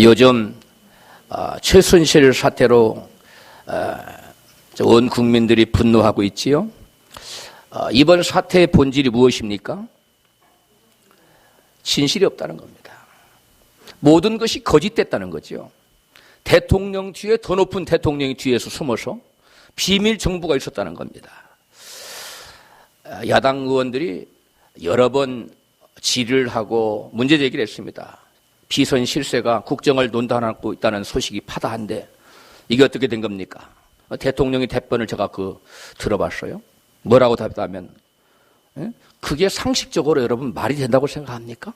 요즘 최순실 사태로 온 국민들이 분노하고 있지요. 이번 사태의 본질이 무엇입니까? 진실이 없다는 겁니다. 모든 것이 거짓됐다는 거죠. 대통령 뒤에, 더 높은 대통령이 뒤에서 숨어서 비밀 정부가 있었다는 겁니다. 야당 의원들이 여러 번 질의를 하고 문제 제기를 했습니다. 비선 실세가 국정을 논단하고 있다는 소식이 파다한데 이게 어떻게 된 겁니까? 대통령의 답변을 제가 들어봤어요. 뭐라고 답했다면, 그게 상식적으로 여러분 말이 된다고 생각합니까?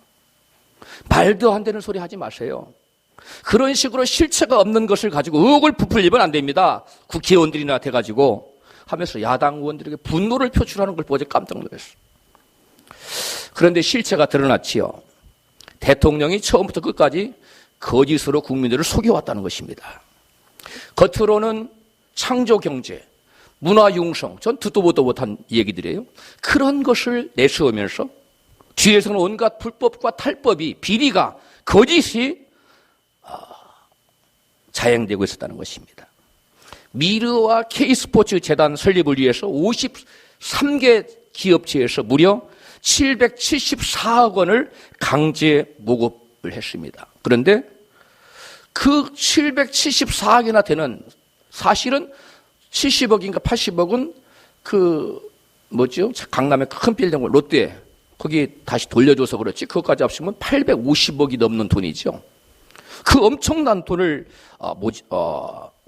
말도 안 되는 소리 하지 마세요. 그런 식으로 실체가 없는 것을 가지고 의혹을 부풀리면 안 됩니다. 국회의원들이나 돼가지고 하면서 야당 의원들에게 분노를 표출하는 걸 보고 깜짝 놀랐어요. 그런데 실체가 드러났지요. 대통령이 처음부터 끝까지 거짓으로 국민들을 속여왔다는 것입니다. 겉으로는 창조경제, 문화융성, 전 듣도 보도 못한 얘기들이에요. 그런 것을 내세우면서 뒤에서는 온갖 불법과 탈법이, 비리가, 거짓이 자행되고 있었다는 것입니다. 미르와 K스포츠 재단 설립을 위해서 53개 기업체에서 무려 774억 원을 강제 모금을 했습니다. 그런데 그 774억이나 되는, 사실은 70억인가 80억은 강남의 큰 빌딩 롯데 거기 다시 돌려줘서 그렇지, 그것까지 합치면 850억이 넘는 돈이죠. 그 엄청난 돈을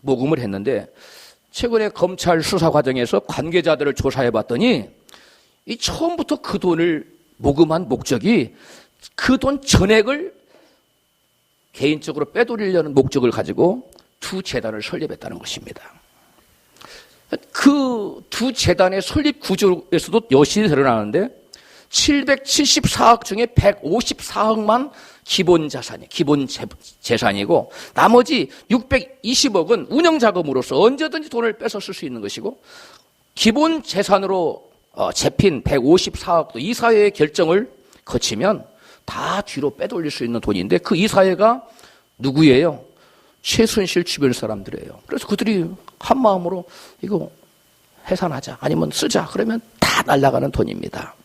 모금을 했는데 최근에 검찰 수사 과정에서 관계자들을 조사해 봤더니 이 처음부터 그 돈을 모금한 목적이 그 돈 전액을 개인적으로 빼돌리려는 목적을 가지고 두 재단을 설립했다는 것입니다. 그 두 재단의 설립 구조에서도 여실히 드러나는데 774억 중에 154억만 기본 재산이고 나머지 620억은 운영자금으로서 언제든지 돈을 뺏어 쓸 수 있는 것이고, 기본 재산으로 잡힌 154억도 이사회의 결정을 거치면 다 뒤로 빼돌릴 수 있는 돈인데, 그 이사회가 누구예요? 최순실 주변 사람들이에요. 그래서 그들이 한 마음으로 이거 해산하자, 아니면 쓰자, 그러면 다 날아가는 돈입니다.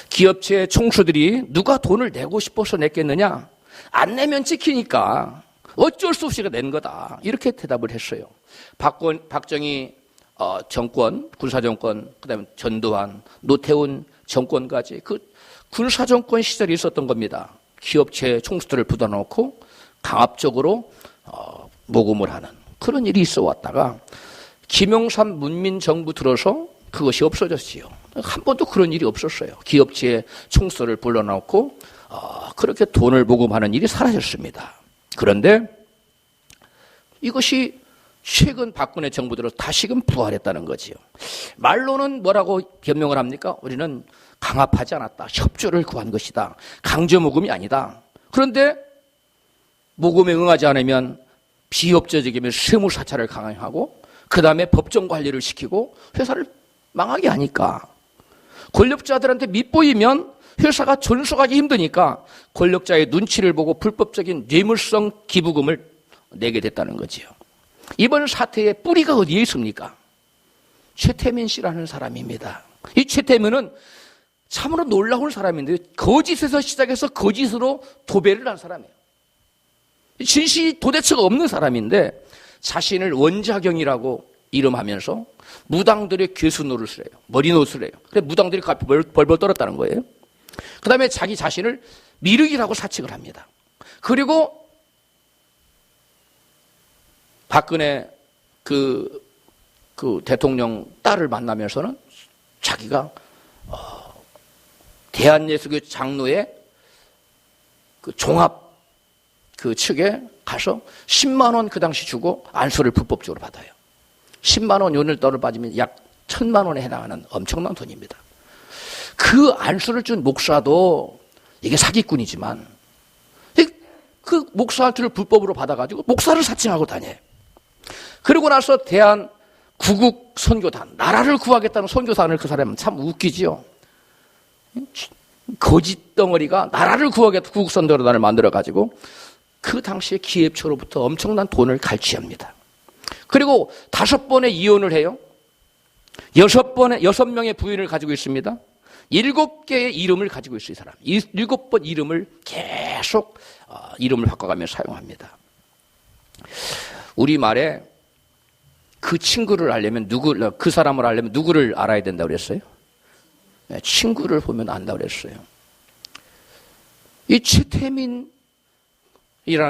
기업체 총수들이 누가 돈을 내고 싶어서 냈겠느냐? 안 내면 찍히니까 어쩔 수 없이 낸 거다, 이렇게 대답을 했어요. 박정희 정권, 군사정권, 그다음에 전두환, 노태운 정권까지 그 군사정권 시절이 있었던 겁니다. 기업체 총수들을 붙여놓고 강압적으로 모금을 하는 그런 일이 있어 왔다가 김영삼 문민정부 들어서 그것이 없어졌지요. 한 번도 그런 일이 없었어요. 기업체 총수를 불러놓고 그렇게 돈을 모금하는 일이 사라졌습니다. 그런데 이것이 최근 박근혜 정부 들어서 다시금 부활했다는 거지요. 말로는 뭐라고 변명을 합니까? 우리는 강압하지 않았다, 협조를 구한 것이다, 강제 모금이 아니다. 그런데 모금에 응하지 않으면 비협조적이면 세무사찰을 강행하고 그 다음에 법정 관리를 시키고 회사를 망하게 하니까, 권력자들한테 밉보이면 회사가 존속하기 힘드니까 권력자의 눈치를 보고 불법적인 뇌물성 기부금을 내게 됐다는 거지요. 이번 사태의 뿌리가 어디에 있습니까? 최태민 씨라는 사람입니다. 이 최태민은 참으로 놀라운 사람인데 거짓에서 시작해서 거짓으로 도배를 한 사람이에요. 진실이 도대체가 없는 사람인데 자신을 원자경이라고 이름하면서 무당들의 괴수 노릇을 해요. 머리 노릇을 해요. 그래서 무당들이 값이 벌벌 떨었다는 거예요. 그 다음에 자기 자신을 미륵이라고 사칭을 합니다. 그리고 박근혜 그 대통령 딸을 만나면서는 자기가 대한예수교 장로의 그 종합 측에 가서 10만 원 그 당시 주고 안수를 불법적으로 받아요. 10만 원 오늘따라 빠지면 약 1,000만 원에 해당하는 엄청난 돈입니다. 그 안수를 준 목사도 이게 사기꾼이지만 그 목사한테를 불법으로 받아가지고 목사를 사칭하고 다녀요. 그러고 나서 대한 구국 선교단, 나라를 구하겠다는 선교단을, 그 사람은 참 웃기지요. 거짓 덩어리가 나라를 구하겠다 구국 선교단을 만들어가지고 그 당시에 기업체로부터 엄청난 돈을 갈취합니다. 그리고 5번의 이혼을 해요. 6명의 부인을 가지고 있습니다. 7개의 이름을 가지고 있어요, 이 사람. 7번 이름을 계속 이름을 바꿔가며 사용합니다. 우리말에 그 친구를 알려면 그 사람을 알려면 누구를 알아야 된다고 그랬어요? 네, 친구를 보면 안다고 그랬어요. 이 최태민이라는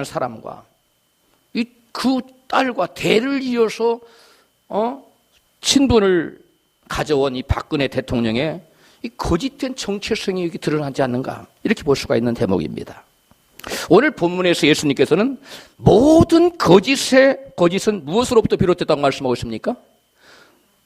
사람과 그 딸과 대를 이어서 친분을 가져온 이 박근혜 대통령의 이 거짓된 정체성이 여기 드러나지 않는가, 이렇게 볼 수가 있는 대목입니다. 오늘 본문에서 예수님께서는 모든 거짓은 무엇으로부터 비롯됐다고 말씀하고 있습니까?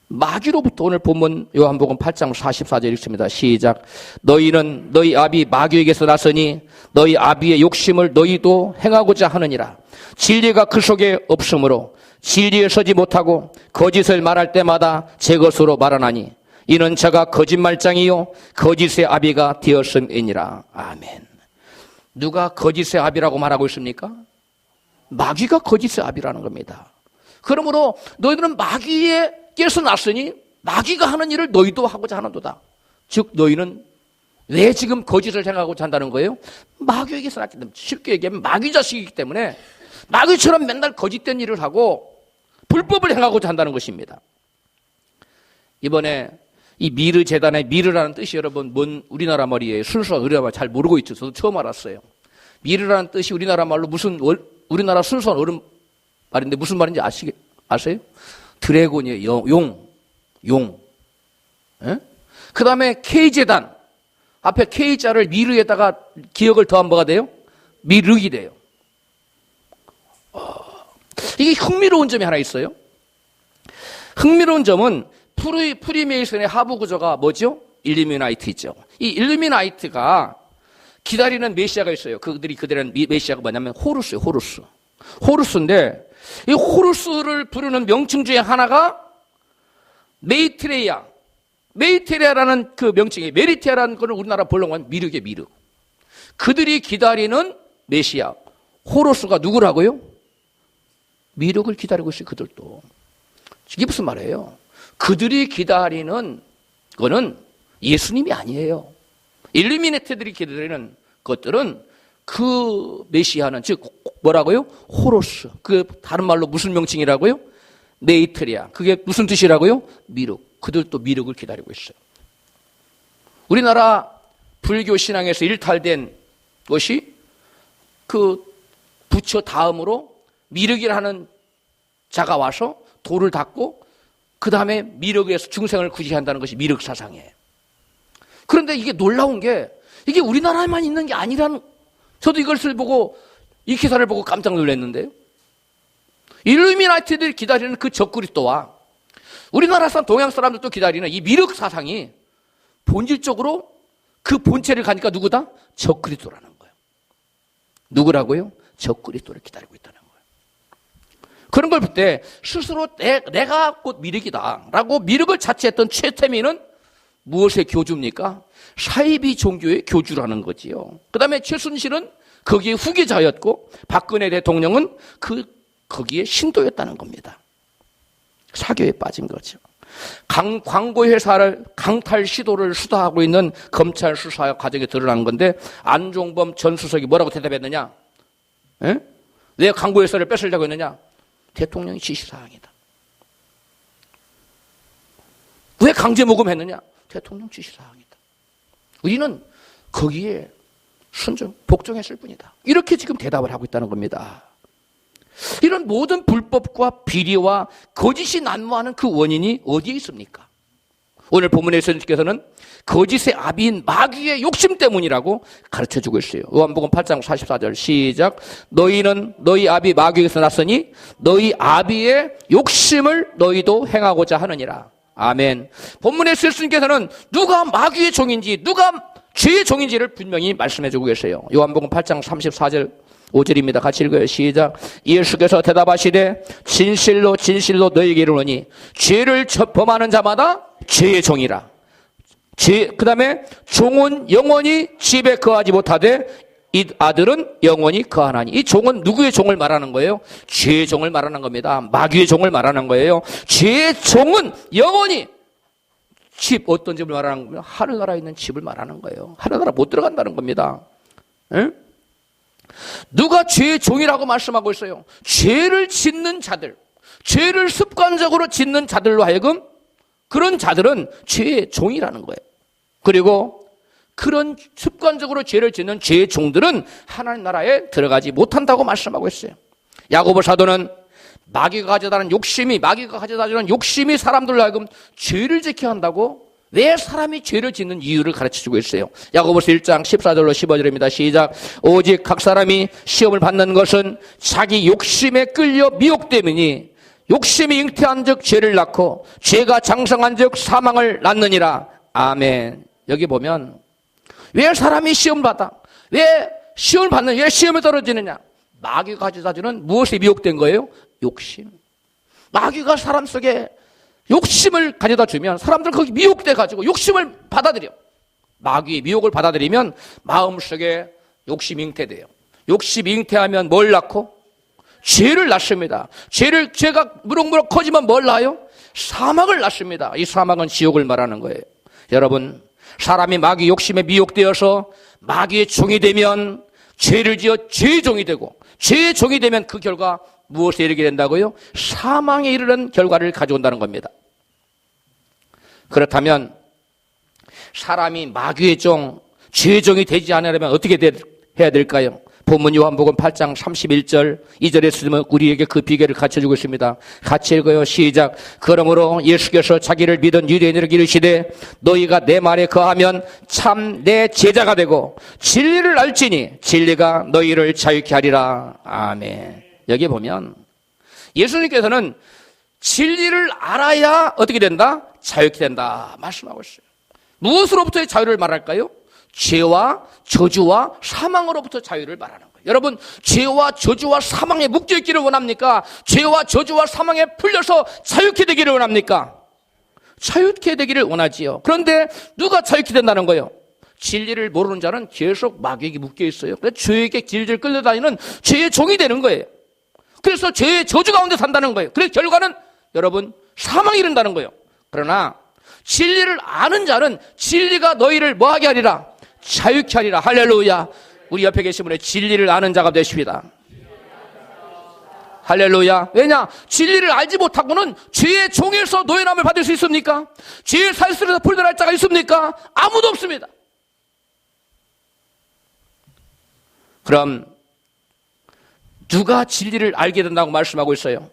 마귀로부터. 오늘 본문 요한복음 8장 44절 읽습니다. 시작. 너희는 너희 아비 마귀에게서 났으니 너희 아비의 욕심을 너희도 행하고자 하느니라. 진리가 그 속에 없으므로 진리에 서지 못하고 거짓을 말할 때마다 제 것으로 말하나니 이는 저가 거짓말장이요 거짓의 아비가 되었음이니라. 아멘. 누가 거짓의 아비라고 말하고 있습니까? 마귀가 거짓의 아비라는 겁니다. 그러므로 너희들은 마귀에게서 났으니 마귀가 하는 일을 너희도 하고자 하는도다. 즉 너희는 왜 지금 거짓을 행하고자 한다는 거예요? 마귀에게서 났기 때문에. 쉽게 얘기하면 마귀 자식이기 때문에 마귀처럼 맨날 거짓된 일을 하고 불법을 행하고자 한다는 것입니다. 이번에 이 미르 재단의 미르라는 뜻이 여러분 우리나라 말이에요. 순수한 우리나라 말 잘 모르고 있죠. 저도 처음 알았어요. 미르라는 뜻이 우리나라 말로 우리나라 순수한 어른 말인데 무슨 말인지 아세요? 드래곤이에요. 용. 그 다음에 K재단. 앞에 K자를 미르에다가 기억을 더하면 뭐가 돼요? 미륵이 돼요. 이게 흥미로운 점이 하나 있어요. 흥미로운 점은 프리메이슨의 하부 구조가 뭐죠? 일루미나이트죠. 이 일루미나이트가 기다리는 메시아가 있어요. 그들이 기다리는 메시아가 뭐냐면 호루스예요. 호루스인데 이 호루스를 부르는 명칭 중에 하나가 메이트레야라는 그 명칭이에요. 메리테아라는 거는 우리나라 번역하면 미륵이에요. 미륵. 그들이 기다리는 메시아 호루스가 누구라고요? 미륵을 기다리고 있어요. 그들도. 이게 무슨 말이에요? 그들이 기다리는 거는 예수님이 아니에요. 일루미네트들이 기다리는 것들은 그 메시아는 즉 뭐라고요? 호로스. 그 다른 말로 무슨 명칭이라고요? 메이트리아. 그게 무슨 뜻이라고요? 미륵. 그들도 미륵을 기다리고 있어요. 우리나라 불교 신앙에서 일탈된 것이 그 부처 다음으로 미륵이라는 자가 와서 돌을 닦고 그 다음에 미륵에서 중생을 구제한다는 것이 미륵 사상이에요. 그런데 이게 놀라운 게 이게 우리나라에만 있는 게 아니라는, 저도 이것을 보고 이 기사를 보고 깜짝 놀랐는데요. 일루미나티들이 기다리는 그 적그리스도와 우리나라 사람, 동양 사람들도 기다리는 이 미륵 사상이 본질적으로 그 본체를 가니까 누구다? 적그리스도라는 거예요. 누구라고요? 적그리스도를 기다리고 있다는 거예요. 그런 걸 볼 때 스스로 내가 곧 미륵이다 라고 미륵을 자처했던 최태민은 무엇의 교주입니까? 사이비 종교의 교주라는 거지요. 그 다음에 최순실은 거기에 후계자였고 박근혜 대통령은 거기에 신도였다는 겁니다. 사교에 빠진 거죠. 광고회사를 강탈 시도를 수사하고 있는 검찰 수사 과정에 드러난 건데 안종범 전 수석이 뭐라고 대답했느냐? 에? 왜 광고회사를 뺏으려고 했느냐? 대통령이 지시사항이다. 왜 강제 모금했느냐? 대통령 지시사항이다. 우리는 거기에 복종했을 뿐이다. 이렇게 지금 대답을 하고 있다는 겁니다. 이런 모든 불법과 비리와 거짓이 난무하는 그 원인이 어디에 있습니까? 오늘 본문의 예수님께서는 거짓의 아비인 마귀의 욕심 때문이라고 가르쳐주고 있어요. 요한복음 8장 44절 시작. 너희는 너희 아비 마귀에게서 났으니 너희 아비의 욕심을 너희도 행하고자 하느니라. 아멘. 본문의 예수님께서는 누가 마귀의 종인지 누가 죄의 종인지를 분명히 말씀해주고 계세요. 요한복음 8장 34절 5절입니다. 같이 읽어요. 시작. 예수께서 대답하시되 진실로 진실로 너희에게 이르노니 죄를 범하는 자마다 죄의 종이라. 그 다음에 종은 영원히 집에 거하지 못하되 이 아들은 영원히 거하나니. 이 종은 누구의 종을 말하는 거예요? 죄의 종을 말하는 겁니다. 마귀의 종을 말하는 거예요. 죄의 종은 영원히 집, 어떤 집을 말하는 거예요? 하늘나라에 있는 집을 말하는 거예요. 하늘나라 못 들어간다는 겁니다. 에? 누가 죄의 종이라고 말씀하고 있어요? 죄를 짓는 자들, 죄를 습관적으로 짓는 자들로 하여금 그런 자들은 죄의 종이라는 거예요. 그리고 그런 습관적으로 죄를 짓는 죄의 종들은 하나님 나라에 들어가지 못한다고 말씀하고 있어요. 야고보 사도는 마귀가 가져다는 욕심이 사람들로 하여금 죄를 짓게 한다고, 왜 사람이 죄를 짓는 이유를 가르쳐주고 있어요. 야고보서 1장 14절로 15절입니다. 시작. 오직 각 사람이 시험을 받는 것은 자기 욕심에 끌려 미혹됨이니 욕심이 잉태한 즉 죄를 낳고 죄가 장성한 즉 사망을 낳느니라. 아멘. 여기 보면 왜 사람이 시험 받아? 왜 시험을 받는, 왜 시험에 떨어지느냐? 마귀가 가져다주는 무엇에 미혹된 거예요? 욕심. 마귀가 사람 속에 욕심을 가져다 주면 사람들은 거기 미혹돼 가지고 욕심을 받아들여. 마귀의 미혹을 받아들이면 마음속에 욕심이 잉태돼요. 욕심이 잉태하면 뭘 낳고? 죄를 낳습니다. 죄가 무럭무럭 커지면 뭘 낳아요? 사망을 낳습니다. 이 사망은 지옥을 말하는 거예요. 여러분, 사람이 마귀 욕심에 미혹되어서 마귀의 종이 되면 죄를 지어 죄의 종이 되고, 죄의 종이 되면 그 결과 무엇에 이르게 된다고요? 사망에 이르는 결과를 가져온다는 겁니다. 그렇다면 사람이 마귀의 종, 죄의 종이 되지 않으려면 어떻게 해야 될까요? 본문 요한복음 8장 31절 2절에 쓰면 우리에게 그 비결을 가르쳐주고 있습니다. 같이 읽어요. 시작. 그러므로 예수께서 자기를 믿은 유대인들에게 이르시되 너희가 내 말에 거하면 참 내 제자가 되고 진리를 알지니 진리가 너희를 자유케 하리라. 아멘. 여기 보면 예수님께서는 진리를 알아야 어떻게 된다? 자유케 된다 말씀하고 있어요. 무엇으로부터의 자유를 말할까요? 죄와 저주와 사망으로부터 자유를 말하는 거예요. 여러분, 죄와 저주와 사망에 묶여있기를 원합니까? 죄와 저주와 사망에 풀려서 자유케 되기를 원합니까? 자유케 되기를 원하지요. 그런데 누가 자유케 된다는 거예요? 진리를 모르는 자는 계속 마귀에게 묶여있어요. 그래서 죄에게 질질 끌려다니는 죄의 종이 되는 거예요. 그래서 죄의 저주 가운데 산다는 거예요. 그래서 결과는 여러분 사망이 이른다는 거예요. 그러나 진리를 아는 자는 진리가 너희를 뭐하게 하리라? 자유케 하리라. 할렐루야. 우리 옆에 계신 분의 진리를 아는 자가 되십니다. 할렐루야. 왜냐? 진리를 알지 못하고는 죄의 종에서 노예남을 받을 수 있습니까? 죄의 살수에서 풀려날 자가 있습니까? 아무도 없습니다. 그럼 누가 진리를 알게 된다고 말씀하고 있어요?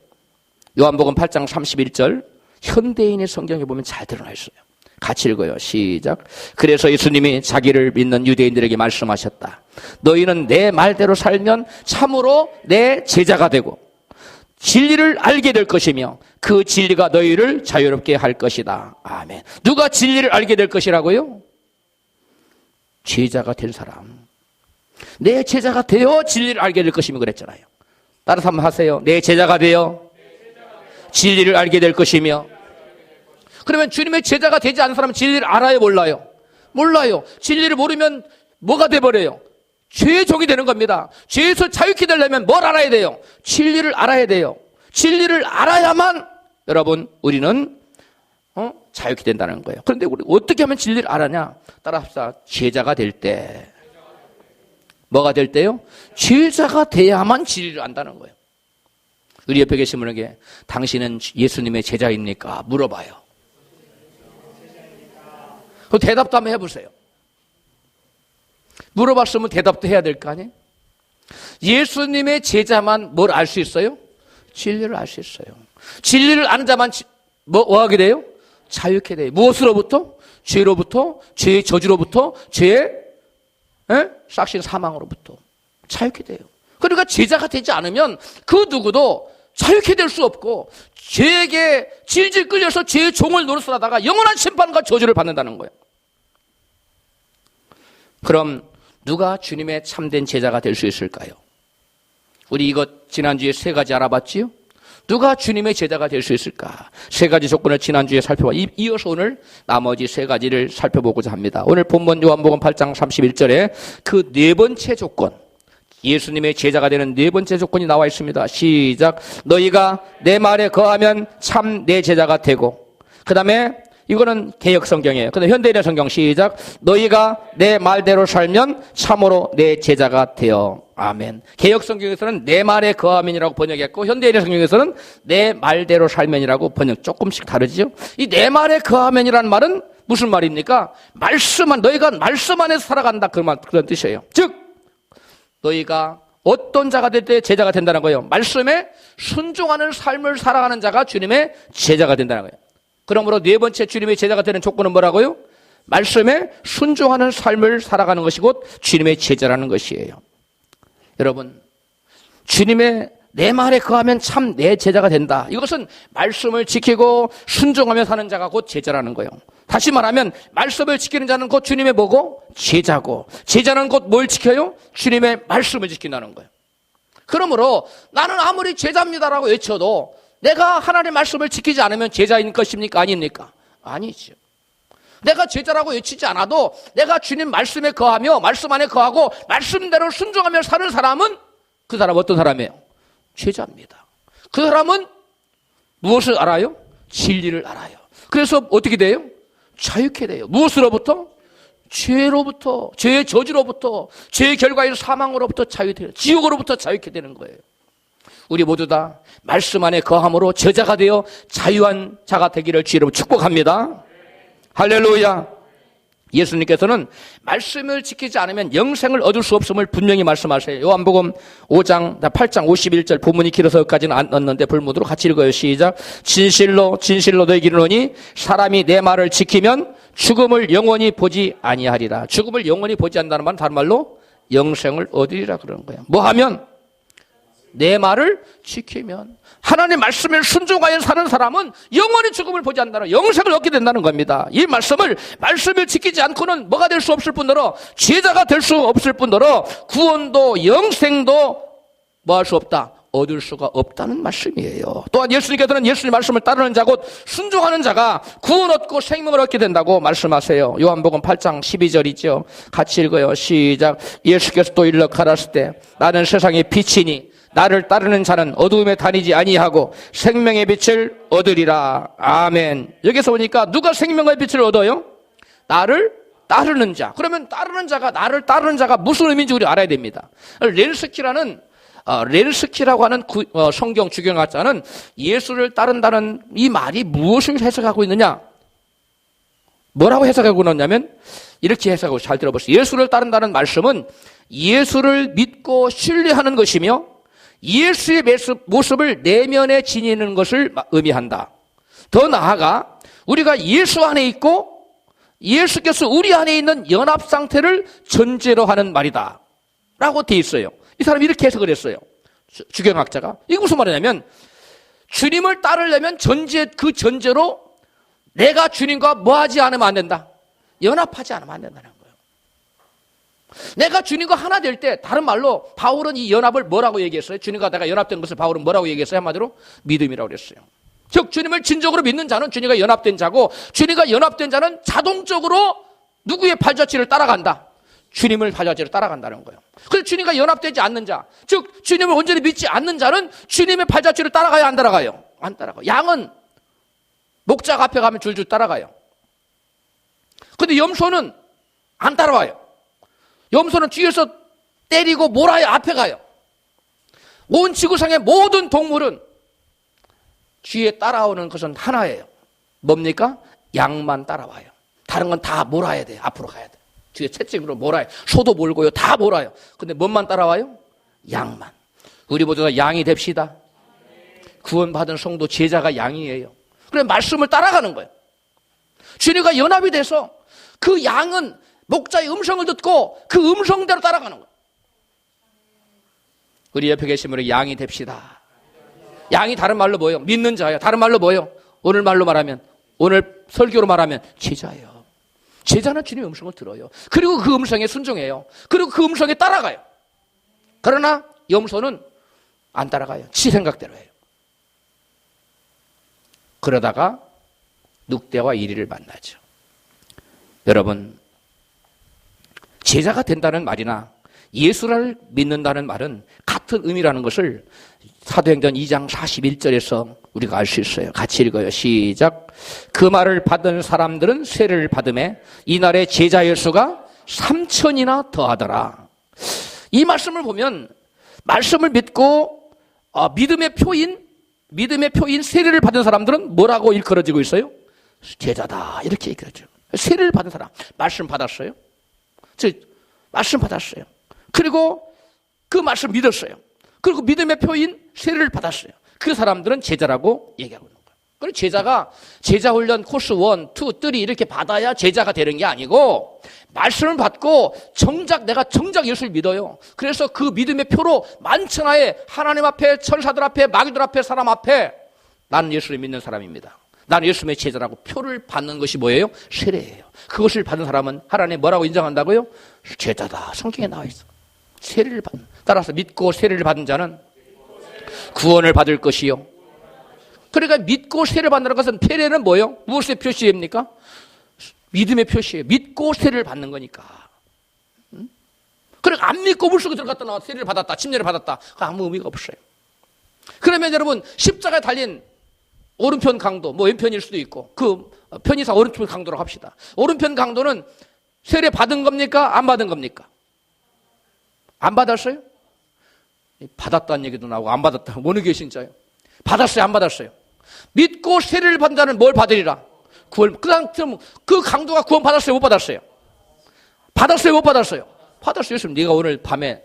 요한복음 8장 31절 현대인의 성경에 보면 잘 드러나 있어요. 같이 읽어요. 시작. 그래서 예수님이 자기를 믿는 유대인들에게 말씀하셨다. 너희는 내 말대로 살면 참으로 내 제자가 되고 진리를 알게 될 것이며 그 진리가 너희를 자유롭게 할 것이다. 아멘. 누가 진리를 알게 될 것이라고요? 제자가 된 사람. 내 제자가 되어 진리를 알게 될 것이며 그랬잖아요. 따라서 한번 하세요. 내 제자가 되어 진리를 알게 될 것이며. 그러면 주님의 제자가 되지 않은 사람은 진리를 알아요, 몰라요? 몰라요. 진리를 모르면 뭐가 돼버려요? 죄의 종이 되는 겁니다. 죄에서 자유케 되려면 뭘 알아야 돼요? 진리를 알아야 돼요. 진리를 알아야만 여러분 우리는 자유케 된다는 거예요. 그런데 우리 어떻게 하면 진리를 알아냐? 따라합시다. 제자가 될 때. 뭐가 될 때요? 제자가 돼야만 진리를 안다는 거예요. 우리 옆에 계신 분에게 당신은 예수님의 제자입니까? 물어봐요. 그 대답도 한번 해보세요. 물어봤으면 대답도 해야 될 거 아니에요? 예수님의 제자만 뭘 알 수 있어요? 진리를 알 수 있어요. 진리를 아는 자만 뭐 하게 돼요? 자유케 돼요. 무엇으로부터? 죄로부터, 죄의 저주로부터, 죄의 싹신 사망으로부터 자유케 돼요. 그러니까 제자가 되지 않으면 그 누구도 자유케 될 수 없고 죄에게 질질 끌려서 죄의 종을 노릇하다가 영원한 심판과 저주를 받는다는 거예요. 그럼 누가 주님의 참된 제자가 될 수 있을까요? 우리 이것 지난주에 3가지 알아봤지요? 누가 주님의 제자가 될 수 있을까? 세 가지 조건을 지난주에 살펴봐. 이어서 오늘 나머지 세 가지를 살펴보고자 합니다. 오늘 본문 요한복음 8장 31절에 그 네 번째 조건, 예수님의 제자가 되는 네 번째 조건이 나와 있습니다. 시작. 너희가 내 말에 거하면 참 내 제자가 되고, 그 다음에 이거는 개역 성경이에요. 근데 현대인의 성경 시작. 너희가 내 말대로 살면 참으로 내 제자가 되어. 아멘. 개역 성경에서는 내 말에 거하면이라고 번역했고, 현대인의 성경에서는 내 말대로 살면이라고 번역 조금씩 다르지요. 이 내 말에 거하면이라는 말은 무슨 말입니까? 너희가 말씀 안에서 살아간다. 그런 뜻이에요. 즉, 너희가 어떤 자가 될 때 제자가 된다는 거예요. 말씀에 순종하는 삶을 살아가는 자가 주님의 제자가 된다는 거예요. 그러므로 네 번째 주님의 제자가 되는 조건은 뭐라고요? 말씀에 순종하는 삶을 살아가는 것이 곧 주님의 제자라는 것이에요. 여러분, 주님의 내 말에 거하면 참 내 제자가 된다. 이것은 말씀을 지키고 순종하며 사는 자가 곧 제자라는 거예요. 다시 말하면 말씀을 지키는 자는 곧 주님의 뭐고? 제자고, 제자는 곧 뭘 지켜요? 주님의 말씀을 지킨다는 거예요. 그러므로 나는 아무리 제자입니다라고 외쳐도 내가 하나님의 말씀을 지키지 않으면 제자인 것입니까? 아닙니까? 아니죠. 내가 제자라고 외치지 않아도 내가 주님 말씀에 거하며 말씀 안에 거하고 말씀대로 순종하며 사는 사람은 그 사람 어떤 사람이에요? 제자입니다. 그 사람은 무엇을 알아요? 진리를 알아요. 그래서 어떻게 돼요? 자유케 돼요. 무엇으로부터? 죄로부터, 죄의 저주로부터, 죄의 결과인 사망으로부터 자유돼요. 지옥으로부터 자유케 되는 거예요. 우리 모두 다 말씀 안에 거함으로 제자가 되어 자유한 자가 되기를 주의 이름으로 축복합니다. 할렐루야. 예수님께서는 말씀을 지키지 않으면 영생을 얻을 수 없음을 분명히 말씀하세요. 요한복음 5장 8장 51절, 본문이 길어서 여기까지는 안 넣었는데 불문으로 같이 읽어요. 시작. 진실로 진실로 너희에게 이르노니 사람이 내 말을 지키면 죽음을 영원히 보지 아니하리라. 죽음을 영원히 보지 않는다는 말은 다른 말로 영생을 얻으리라 그러는 거예요. 뭐 하면? 내 말을 지키면. 하나님의 말씀을 순종하여 사는 사람은 영원히 죽음을 보지 않는다는, 영생을 얻게 된다는 겁니다. 이 말씀을 지키지 않고는 뭐가 될 수 없을 뿐더러 제자가 될 수 없을 뿐더러 구원도 영생도 뭐 할 수 없다? 얻을 수가 없다는 말씀이에요. 또한 예수님께서는 예수님 말씀을 따르는 자 곧 순종하는 자가 구원 얻고 생명을 얻게 된다고 말씀하세요. 요한복음 8장 12절이죠. 같이 읽어요. 시작. 예수께서 또 일러 가라사대 때 나는 세상의 빛이니 나를 따르는 자는 어두움에 다니지 아니하고 생명의 빛을 얻으리라. 아멘. 여기서 보니까 누가 생명의 빛을 얻어요? 나를 따르는 자. 그러면 나를 따르는 자가 무슨 의미인지 우리 알아야 됩니다. 렐스키라고 하는 성경 주경학자는 예수를 따른다는 이 말이 무엇을 해석하고 있느냐? 뭐라고 해석하고 있냐면 이렇게 해석하고, 잘 들어보세요. 예수를 따른다는 말씀은 예수를 믿고 신뢰하는 것이며 예수의 모습을 내면에 지니는 것을 의미한다. 더 나아가 우리가 예수 안에 있고 예수께서 우리 안에 있는 연합 상태를 전제로 하는 말이다 라고 돼 있어요. 이 사람이 이렇게 해석을 했어요. 주경학자가. 이게 무슨 말이냐면 주님을 따르려면 그 전제로 내가 주님과 뭐 하지 않으면 안 된다? 연합하지 않으면 안 된다는 거예요. 내가 주님과 하나 될 때, 다른 말로 바울은 이 연합을 뭐라고 얘기했어요? 주님과 내가 연합된 것을 바울은 뭐라고 얘기했어요? 한마디로 믿음이라고 그랬어요. 즉 주님을 진정으로 믿는 자는 주님과 연합된 자고, 주님과 연합된 자는 자동적으로 누구의 발자취를 따라간다? 주님을 발자취를 따라간다는 거예요. 그래서 주님과 연합되지 않는 자, 즉 주님을 온전히 믿지 않는 자는 주님의 발자취를 따라가요, 안 따라가요? 안 따라가요. 양은 목자 앞에 가면 줄줄 따라가요. 근데 염소는 안 따라와요. 염소는 뒤에서 때리고 몰아야 앞에 가요. 온 지구상의 모든 동물은 뒤에 따라오는 것은 하나예요. 뭡니까? 양만 따라와요. 다른 건 다 몰아야 돼요. 앞으로 가야 돼요. 뒤에 채찍으로 몰아요. 소도 몰고요. 다 몰아요. 근데 뭔만 따라와요? 양만. 우리 모두 다 양이 됩시다. 구원받은 성도 제자가 양이에요. 그래 말씀을 따라가는 거예요. 주님과 연합이 돼서 그 양은 목자의 음성을 듣고 그 음성대로 따라가는 거예요. 우리 옆에 계신 분이 양이 됩시다. 양이 다른 말로 뭐예요? 믿는 자예요. 다른 말로 뭐예요? 오늘 말로 말하면, 오늘 설교로 말하면 제자예요. 제자는 주님의 음성을 들어요. 그리고 그 음성에 순종해요. 그리고 그 음성에 따라가요. 그러나 염소는 안 따라가요. 지 생각대로 해요. 그러다가 늑대와 이리를 만나죠. 여러분, 제자가 된다는 말이나 예수를 믿는다는 말은 같은 의미라는 것을 사도행전 2장 41절에서 우리가 알 수 있어요. 같이 읽어요. 시작. 그 말을 받은 사람들은 세례를 받음에 이날의 제자의 수가 3,000이나 더하더라. 이 말씀을 보면 말씀을 믿고 믿음의 표인 세례를 받은 사람들은 뭐라고 일컬어지고 있어요? 제자다 이렇게 일컬어져요. 세례를 받은 사람, 말씀 받았어요. 말씀 받았어요. 그리고 그 말씀 믿었어요. 그리고 믿음의 표인 세례를 받았어요. 그 사람들은 제자라고 얘기하고 있는 거예요. 그래서 제자가 제자훈련 코스 1, 2, 3 이렇게 받아야 제자가 되는 게 아니고 말씀을 받고 내가 정작 예수를 믿어요. 그래서 그 믿음의 표로 만천하에 하나님 앞에 천사들 앞에 마귀들 앞에 사람 앞에 나는 예수를 믿는 사람입니다. 나는 예수님의 제자라고 표를 받는 것이 뭐예요? 세례예요. 그것을 받은 사람은 하나님 뭐라고 인정한다고요? 제자다. 성경에 나와 있어. 세례를 받는. 따라서 믿고 세례를 받은 자는 구원을 받을 것이요. 그러니까 믿고 세례를 받는 것은 세례는 뭐예요? 무엇의 표시입니까? 믿음의 표시예요. 믿고 세례를 받는 거니까. 그러니까 안 믿고 물속에 들어갔다 나와 세례를 받았다, 침례를 받았다. 아무 의미가 없어요. 그러면 여러분 십자가에 달린 오른편 강도, 왼편일 수도 있고 그 편의상 오른편 강도라고 합시다. 오른편 강도는 세례 받은 겁니까? 안 받은 겁니까? 안 받았어요? 받았다는 얘기도 나오고 안 받았다. 어느 게 진짜요? 받았어요? 안 받았어요? 믿고 세례를 받은 자는 뭘 받으리라? 구원. 그 강도가 구원 받았어요? 못 받았어요? 받았어요? 못 받았어요? 받았어요. 예수님, 네가 오늘 밤에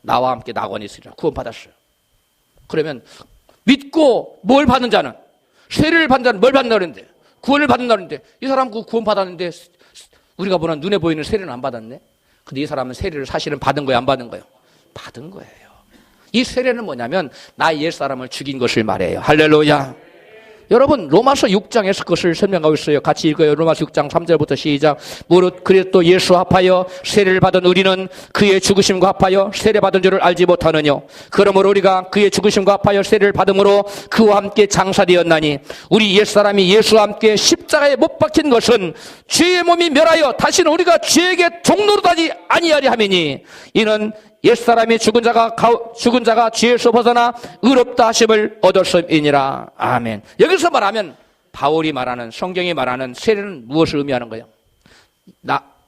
나와 함께 낙원에 있으리라. 구원 받았어요. 그러면 믿고 뭘 받은 자는, 세례를 받는 자는 뭘 받는다 그랬는데, 구원을 받는다 그랬는데, 이 사람 그 구원 받았는데 우리가 보는 눈에 보이는 세례는 안 받았네. 근데 이 사람은 세례를 사실은 받은 거예요, 안 받은 거예요? 받은 거예요. 이 세례는 뭐냐면 나의 옛사람을 죽인 것을 말해요. 할렐루야. 여러분 로마서 6장에서 그것을 설명하고 있어요. 같이 읽어요. 로마서 6장 3절부터 시작. 무릇 그리스도 예수 합하여 세례를 받은 우리는 그의 죽으심과 합하여 세례받은 줄을 알지 못하느냐. 그러므로 우리가 그의 죽으심과 합하여 세례를 받음으로 그와 함께 장사되었나니 우리 옛사람이 예수와 함께 십자가에 못 박힌 것은 죄의 몸이 멸하여 다시는 우리가 죄에게 종노릇하지 아니하리 함이니 이는 옛사람이 죽은 자가 죄에서 벗어나 의롭다 하심을 얻었음이니라. 아멘. 여기서 말하면 바울이 말하는, 성경이 말하는 세례는 무엇을 의미하는 거예요?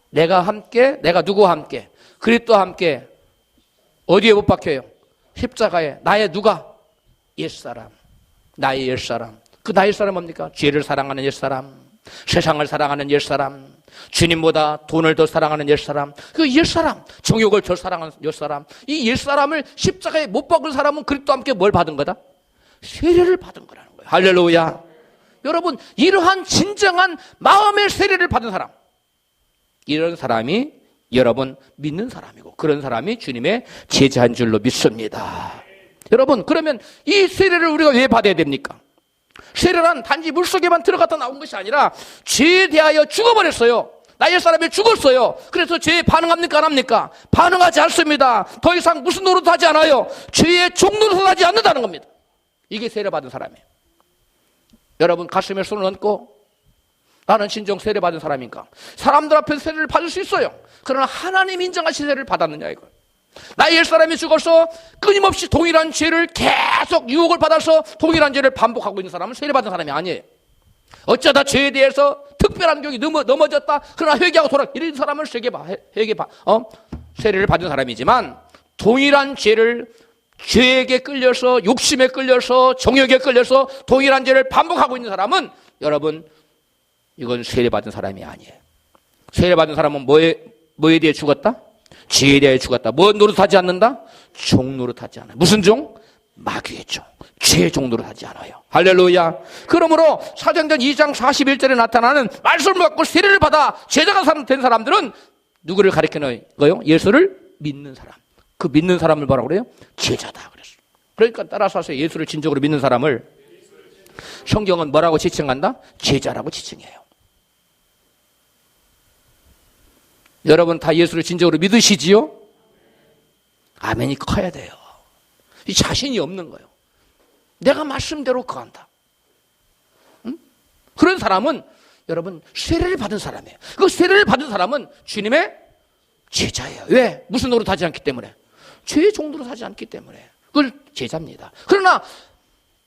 내가 누구와 함께? 그리스도와 함께 어디에 못 박혀요? 십자가에. 나의 누가? 옛사람. 나의 옛사람. 그 나의 옛사람 뭡니까? 죄를 사랑하는 옛사람, 세상을 사랑하는 옛사람, 주님보다 돈을 더 사랑하는 옛사람, 그 옛사람, 정욕을 더 사랑하는 옛사람, 이 옛사람을 십자가에 못 박은 사람은 그리스도와 함께 뭘 받은 거다? 세례를 받은 거라는 거예요. 할렐루야. 여러분, 이러한 진정한 마음의 세례를 받은 사람, 이런 사람이 여러분 믿는 사람이고 그런 사람이 주님의 제자인 줄로 믿습니다. 여러분, 그러면 이 세례를 우리가 왜 받아야 됩니까? 세례란 단지 물속에만 들어갔다 나온 것이 아니라 죄에 대하여 죽어버렸어요. 나의 사람이 죽었어요. 그래서 죄에 반응합니까? 안 합니까? 반응하지 않습니다. 더 이상 무슨 노릇도 하지 않아요. 죄의 종노릇을 하지 않는다는 겁니다. 이게 세례받은 사람이에요. 여러분 가슴에 손을 얹고 나는 진정 세례받은 사람인가? 사람들 앞에서 세례를 받을 수 있어요. 그러나 하나님 인정하신 세례를 받았느냐 이거. 나의 옛사람이 죽어서 끊임없이 동일한 죄를 계속 유혹을 받아서 동일한 죄를 반복하고 있는 사람은 세례받은 사람이 아니에요. 어쩌다 죄에 대해서 특별한 경이 넘어졌다. 그러나 회개하고 이런 사람은 세례를 받은 사람이지만 동일한 죄를 죄에게 끌려서 욕심에 끌려서 정욕에 끌려서 동일한 죄를 반복하고 있는 사람은 여러분 이건 세례받은 사람이 아니에요. 세례받은 사람은 뭐에 대해 죽었다? 죄에 대해 죽었다. 뭐 노릇하지 않는다? 종 노릇하지 않아요. 무슨 종? 마귀의 종. 죄의 종 노릇하지 않아요. 할렐루야. 그러므로 사도행전 2장 41절에 나타나는 말씀을 받고 세례를 받아 제자가 된 사람들은 누구를 가리키는 거예요? 예수를 믿는 사람. 그 믿는 사람을 뭐라고 그래요? 제자다 그랬어요. 그러니까 따라서 예수를 진정으로 믿는 사람을 성경은 뭐라고 지칭한다? 제자라고 지칭해요. 여러분 다 예수를 진정으로 믿으시지요? 아멘이 커야 돼요. 이 자신이 없는 거예요. 내가 말씀대로 거한다. 그런 사람은 여러분 세례를 받은 사람이에요. 그 세례를 받은 사람은 주님의 제자예요. 왜? 무슨 노릇하지 않기 때문에. 죄의 종로로 하지 않기 때문에. 그걸 제자입니다. 그러나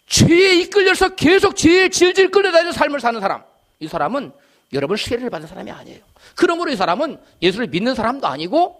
죄에 이끌려서 계속 죄에 질질 끌려다니는 삶을 사는 사람, 이 사람은 여러분 세례를 받은 사람이 아니에요. 그러므로 이 사람은 예수를 믿는 사람도 아니고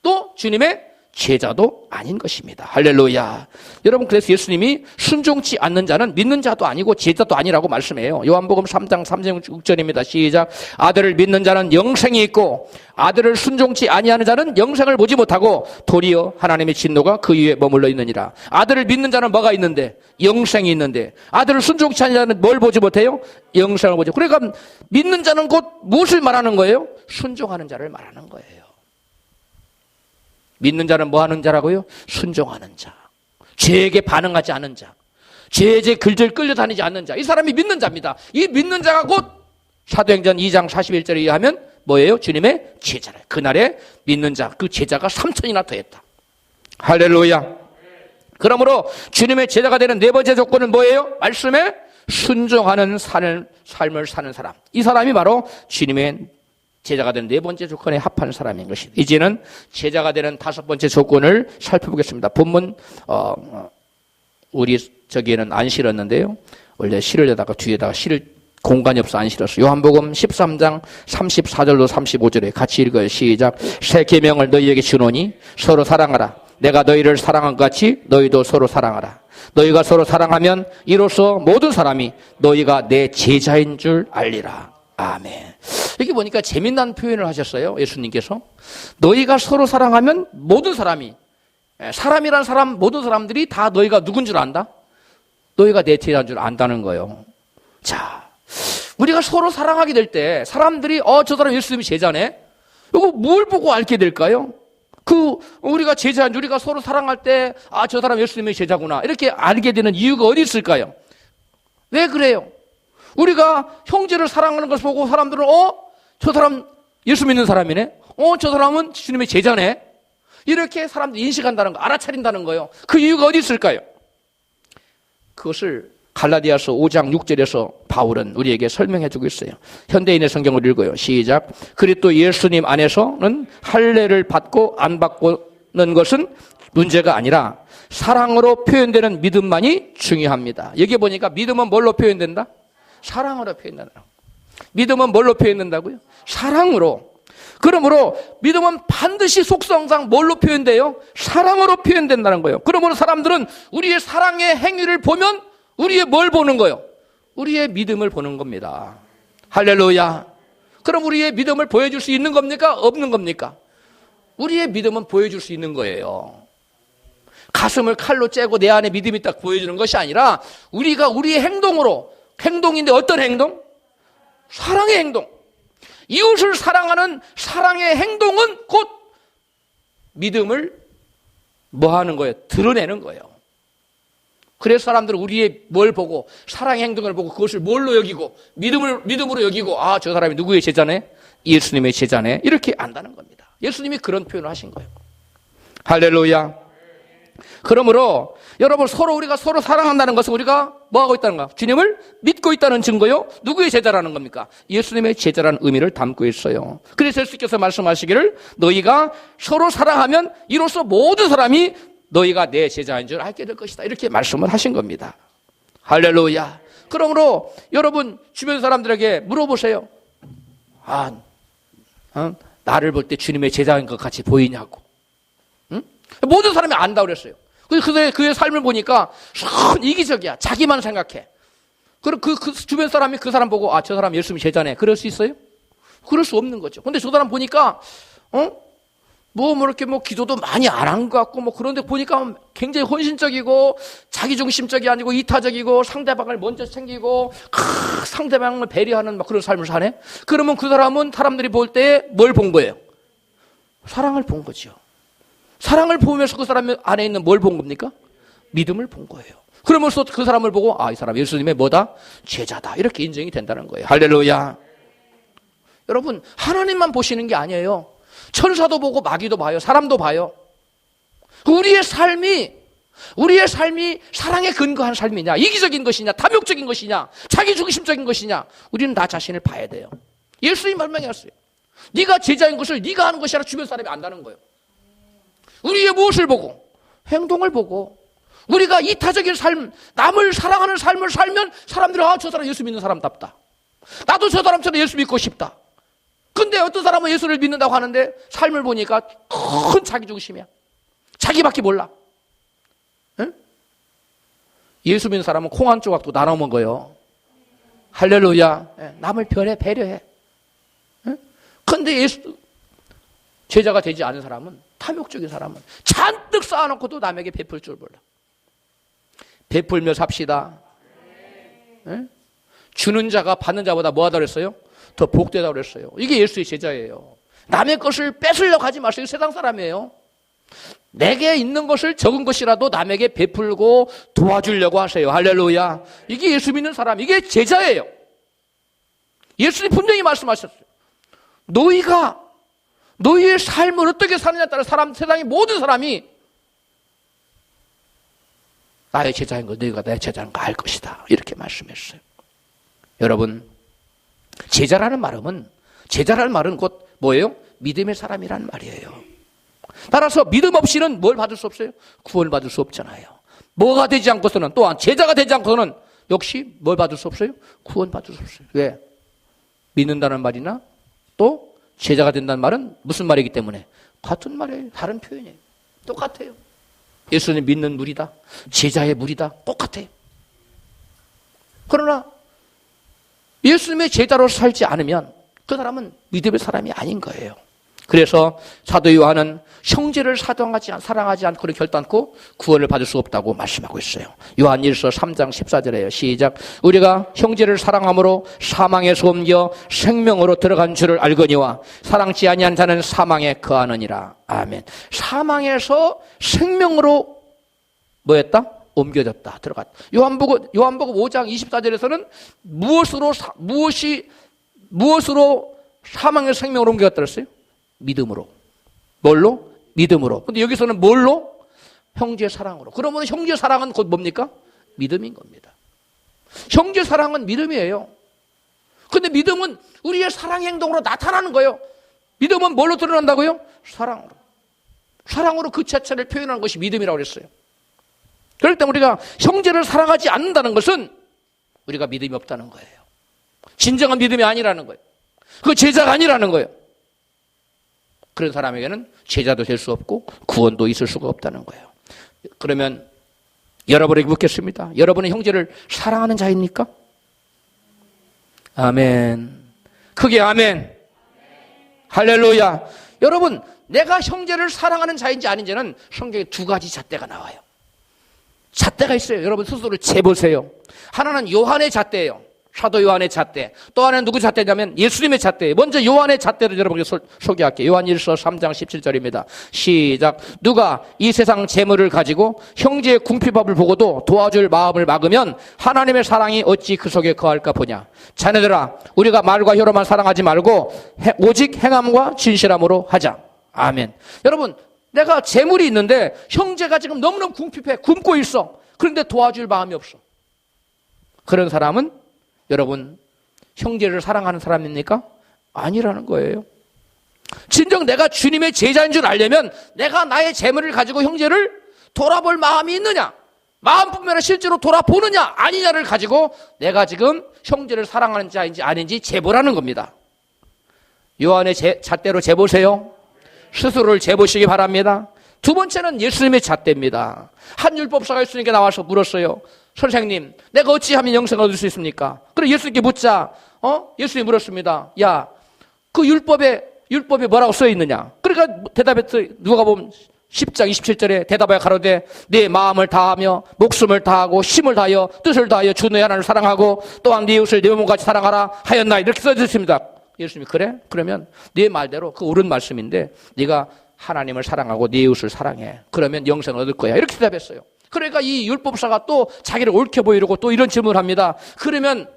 또 주님의 제자도 아닌 것입니다. 할렐루야. 여러분, 그래서 예수님이 순종치 않는 자는 믿는 자도 아니고 제자도 아니라고 말씀해요. 요한복음 3장 36절입니다. 시작. 아들을 믿는 자는 영생이 있고 아들을 순종치 아니하는 자는 영생을 보지 못하고 도리어 하나님의 진노가 그 위에 머물러 있느니라. 아들을 믿는 자는 뭐가 있는데? 영생이 있는데, 아들을 순종치 않는 자는 뭘 보지 못해요? 영생을 보지. 그러니까 믿는 자는 곧 무엇을 말하는 거예요? 순종하는 자를 말하는 거예요. 믿는 자는 뭐 하는 자라고요? 순종하는 자. 죄에게 반응하지 않는 자. 죄에 글들 끌려다니지 않는 자. 이 사람이 믿는 자입니다. 이 믿는 자가 곧 사도행전 2장 41절에 의하면 뭐예요? 주님의 제자래. 그날에 믿는 자, 그 제자가 3천이나 더했다. 할렐루야. 그러므로 주님의 제자가 되는 네 번째 조건은 뭐예요? 말씀에 순종하는 삶을 사는 사람. 이 사람이 바로 주님의 제자가 되는 네 번째 조건에 합하는 사람인 것입니다. 이제는 제자가 되는 다섯 번째 조건을 살펴보겠습니다. 본문 우리 저기에는 안 실었는데요. 원래 실으려다가 뒤에다가 실을 공간이 없어 안 실었어요. 요한복음 13장 34절로 35절에 같이 읽어요. 시작. 새 계명을 너희에게 주노니 서로 사랑하라. 내가 너희를 사랑한 것 같이 너희도 서로 사랑하라. 너희가 서로 사랑하면 이로써 모든 사람이 너희가 내 제자인 줄 알리라. 아멘. 여기 보니까 재미난 표현을 하셨어요. 예수님께서. 너희가 서로 사랑하면 모든 사람이, 사람이란 사람, 모든 사람들이 다 너희가 누군 줄 안다? 너희가 내 제자인 줄 안다는 거예요. 자, 우리가 서로 사랑하게 될 때 사람들이 저 사람 예수님이 제자네? 이거 뭘 보고 알게 될까요? 우리가 제자인 줄, 우리가 서로 사랑할 때 저 사람 예수님의 제자구나 이렇게 알게 되는 이유가 어디 있을까요? 왜 그래요? 우리가 형제를 사랑하는 것을 보고 사람들은 저 사람 예수 믿는 사람이네. 저 사람은 주님의 제자네. 이렇게 사람들이 인식한다는 거, 알아차린다는 거예요. 그 이유가 어디 있을까요? 그것을 갈라디아서 5장 6절에서 바울은 우리에게 설명해 주고 있어요. 현대인의 성경을 읽어요. 시작. 그리스도 예수님 안에서는 할례를 받고 안 받고는 것은 문제가 아니라 사랑으로 표현되는 믿음만이 중요합니다. 여기 보니까 믿음은 뭘로 표현된다? 사랑으로 표현된다. 믿음은 뭘로 표현된다고요? 사랑으로. 그러므로 믿음은 반드시 속성상 뭘로 표현돼요? 사랑으로 표현된다는 거예요. 그러므로 사람들은 우리의 사랑의 행위를 보면 우리의 뭘 보는 거예요? 우리의 믿음을 보는 겁니다. 할렐루야. 그럼 우리의 믿음을 보여줄 수 있는 겁니까? 없는 겁니까? 우리의 믿음은 보여줄 수 있는 거예요. 가슴을 칼로 째고 내 안에 믿음이 딱 보여주는 것이 아니라 우리가 우리의 행동인데 어떤 행동? 사랑의 행동. 이웃을 사랑하는 사랑의 행동은 곧 믿음을 뭐 하는 거예요? 드러내는 거예요. 그래서 사람들은 우리의 뭘 보고 사랑의 행동을 보고 그것을 뭘로 여기고 믿음으로 여기고 저 사람이 누구의 제자네? 예수님의 제자네. 이렇게 안다는 겁니다. 예수님이 그런 표현을 하신 거예요. 할렐루야. 그러므로 여러분 우리가 서로 사랑한다는 것은 우리가 뭐 하고 있다는 거야? 주님을 믿고 있다는 증거요. 누구의 제자라는 겁니까? 예수님의 제자라는 의미를 담고 있어요. 그래서 예수께서 말씀하시기를 너희가 서로 사랑하면 이로써 모든 사람이 너희가 내 제자인 줄 알게 될 것이다. 이렇게 말씀을 하신 겁니다. 할렐루야. 그러므로 여러분 주변 사람들에게 물어보세요. 나를 볼 때 주님의 제자인 것 같이 보이냐고. 응? 모든 사람이 안다고 그랬어요. 그의 삶을 보니까 이기적이야. 자기만 생각해. 그리고 그 주변 사람이 그 사람 보고 저 사람 예수님이 제자네. 그럴 수 있어요? 그럴 수 없는 거죠. 근데 저 사람 보니까 이렇게 기도도 많이 안 한 것 같고 그런데 보니까 굉장히 헌신적이고 자기중심적이 아니고 이타적이고 상대방을 먼저 챙기고 상대방을 배려하는 그런 삶을 사네. 그러면 그 사람은 사람들이 볼 때 뭘 본 거예요? 사랑을 본 거죠. 사랑을 보면서 그 사람 안에 있는 뭘 본 겁니까? 믿음을 본 거예요. 그러면서 그 사람을 보고 이 사람 예수님의 뭐다? 제자다. 이렇게 인정이 된다는 거예요. 할렐루야. 여러분 하나님만 보시는 게 아니에요. 천사도 보고 마귀도 봐요. 사람도 봐요. 우리의 삶이 우리의 삶이 사랑에 근거한 삶이냐, 이기적인 것이냐, 탐욕적인 것이냐, 자기중심적인 것이냐, 우리는 나 자신을 봐야 돼요. 예수님 설명했어요. 네가 제자인 것을 네가 하는 것이 아니라 주변 사람이 안다는 거예요. 우리의 무엇을 보고? 행동을 보고. 우리가 이타적인 삶, 남을 사랑하는 삶을 살면 사람들이 저 사람 예수 믿는 사람답다. 나도 저 사람처럼 예수 믿고 싶다. 근데 어떤 사람은 예수를 믿는다고 하는데 삶을 보니까 큰 자기중심이야. 자기밖에 몰라. 응? 예수 믿는 사람은 콩 한 조각도 나눠 먹어요. 할렐루야. 남을 배려해. 응? 근데 제자가 되지 않은 사람은, 탐욕적인 사람은 잔뜩 쌓아놓고도 남에게 베풀 줄 몰라. 베풀며 삽시다. 응? 주는 자가 받는 자보다 뭐하다 그랬어요? 더 복되다 그랬어요. 이게 예수의 제자예요. 남의 것을 뺏으려고 하지 마세요. 세상 사람이에요. 내게 있는 것을 적은 것이라도 남에게 베풀고 도와주려고 하세요. 할렐루야. 이게 예수 믿는 사람, 이게 제자예요. 예수님 분명히 말씀하셨어요. 너희가 너희의 삶을 어떻게 사느냐에 따라 세상의 모든 사람이 나의 제자인 거, 너희가 나의 제자인 거 알 것이다. 이렇게 말씀했어요. 여러분, 제자라는 말은 곧 뭐예요? 믿음의 사람이란 말이에요. 따라서 믿음 없이는 뭘 받을 수 없어요? 구원을 받을 수 없잖아요. 뭐가 되지 않고서는, 또한 제자가 되지 않고서는 역시 뭘 받을 수 없어요? 구원 받을 수 없어요. 왜? 믿는다는 말이나 또 제자가 된다는 말은 무슨 말이기 때문에? 같은 말이에요. 다른 표현이에요. 똑같아요. 예수님 믿는 무리다, 제자의 무리다, 똑같아요. 그러나 예수님의 제자로서 살지 않으면 그 사람은 믿음의 사람이 아닌 거예요. 그래서 사도 요한은 형제를 사랑하지 않고는 결단코 구원을 받을 수 없다고 말씀하고 있어요. 요한 1서 3장 14절에요. 시작. 우리가 형제를 사랑함으로 사망에서 옮겨 생명으로 들어간 줄을 알거니와 사랑치 아니한 자는 사망에 거하느니라. 아멘. 사망에서 생명으로 뭐였다? 옮겨졌다. 들어갔다. 요한복음 5장 24절에서는 무엇으로 사망에서 생명으로 옮겨졌다 그랬어요? 믿음으로. 뭘로? 믿음으로. 근데 여기서는 뭘로? 형제 사랑으로. 그러면 형제 사랑은 곧 뭡니까? 믿음인 겁니다. 형제 사랑은 믿음이에요. 근데 믿음은 우리의 사랑 행동으로 나타나는 거예요. 믿음은 뭘로 드러난다고요? 사랑으로. 사랑으로 그 자체를 표현하는 것이 믿음이라고 그랬어요. 그럴 때 우리가 형제를 사랑하지 않는다는 것은 우리가 믿음이 없다는 거예요. 진정한 믿음이 아니라는 거예요. 그 제자가 아니라는 거예요. 그런 사람에게는 제자도 될 수 없고 구원도 있을 수가 없다는 거예요. 그러면 여러분에게 묻겠습니다. 여러분은 형제를 사랑하는 자입니까? 아멘. 크게 아멘. 할렐루야. 여러분, 내가 형제를 사랑하는 자인지 아닌지는 성경에 두 가지 잣대가 나와요. 잣대가 있어요. 여러분 스스로를 재보세요. 하나는 요한의 잣대예요. 사도 요한의 잣대. 또 하나는 누구 잣대냐면 예수님의 잣대예요. 먼저 요한의 잣대를 여러분께 소개할게요. 요한 1서 3장 17절입니다. 시작. 누가 이 세상 재물을 가지고 형제의 궁핍함을 보고도 도와줄 마음을 막으면 하나님의 사랑이 어찌 그 속에 거할까 보냐. 자네들아, 우리가 말과 혀로만 사랑하지 말고 오직 행함과 진실함으로 하자. 아멘. 여러분, 내가 재물이 있는데 형제가 지금 너무너무 궁핍해. 굶고 있어. 그런데 도와줄 마음이 없어. 그런 사람은 여러분, 형제를 사랑하는 사람입니까? 아니라는 거예요. 진정 내가 주님의 제자인 줄 알려면 내가 나의 재물을 가지고 형제를 돌아볼 마음이 있느냐, 마음뿐만 아니라 실제로 돌아보느냐 아니냐를 가지고 내가 지금 형제를 사랑하는 자인지 아닌지 재보라는 겁니다. 요한의 잣대로 재보세요. 스스로를 재보시기 바랍니다. 두 번째는 예수님의 잣대입니다. 한 율법사가 예수님께 나와서 물었어요. 선생님, 내가 어찌하면 영생을 얻을 수 있습니까? 그래 예수님께 묻자. 예수님이 물었습니다. 야, 그 율법에 뭐라고 써 있느냐? 그러니까 대답했어요. 누가복음 10장 27절에 대답하여 가로되 네 마음을 다하며 목숨을 다하고 힘을 다하여 뜻을 다하여 주 너의 하나님을 사랑하고 또한 네 이웃을 네 몸같이 사랑하라 하였나, 이렇게 써있습니다. 예수님이 그래? 그러면 네 말대로 그 옳은 말씀인데 네가 하나님을 사랑하고 네 이웃을 사랑해. 그러면 영생을 얻을 거야. 이렇게 대답했어요. 그러니까 이 율법사가 또 자기를 옳게 보이려고 또 이런 질문을 합니다. 그러면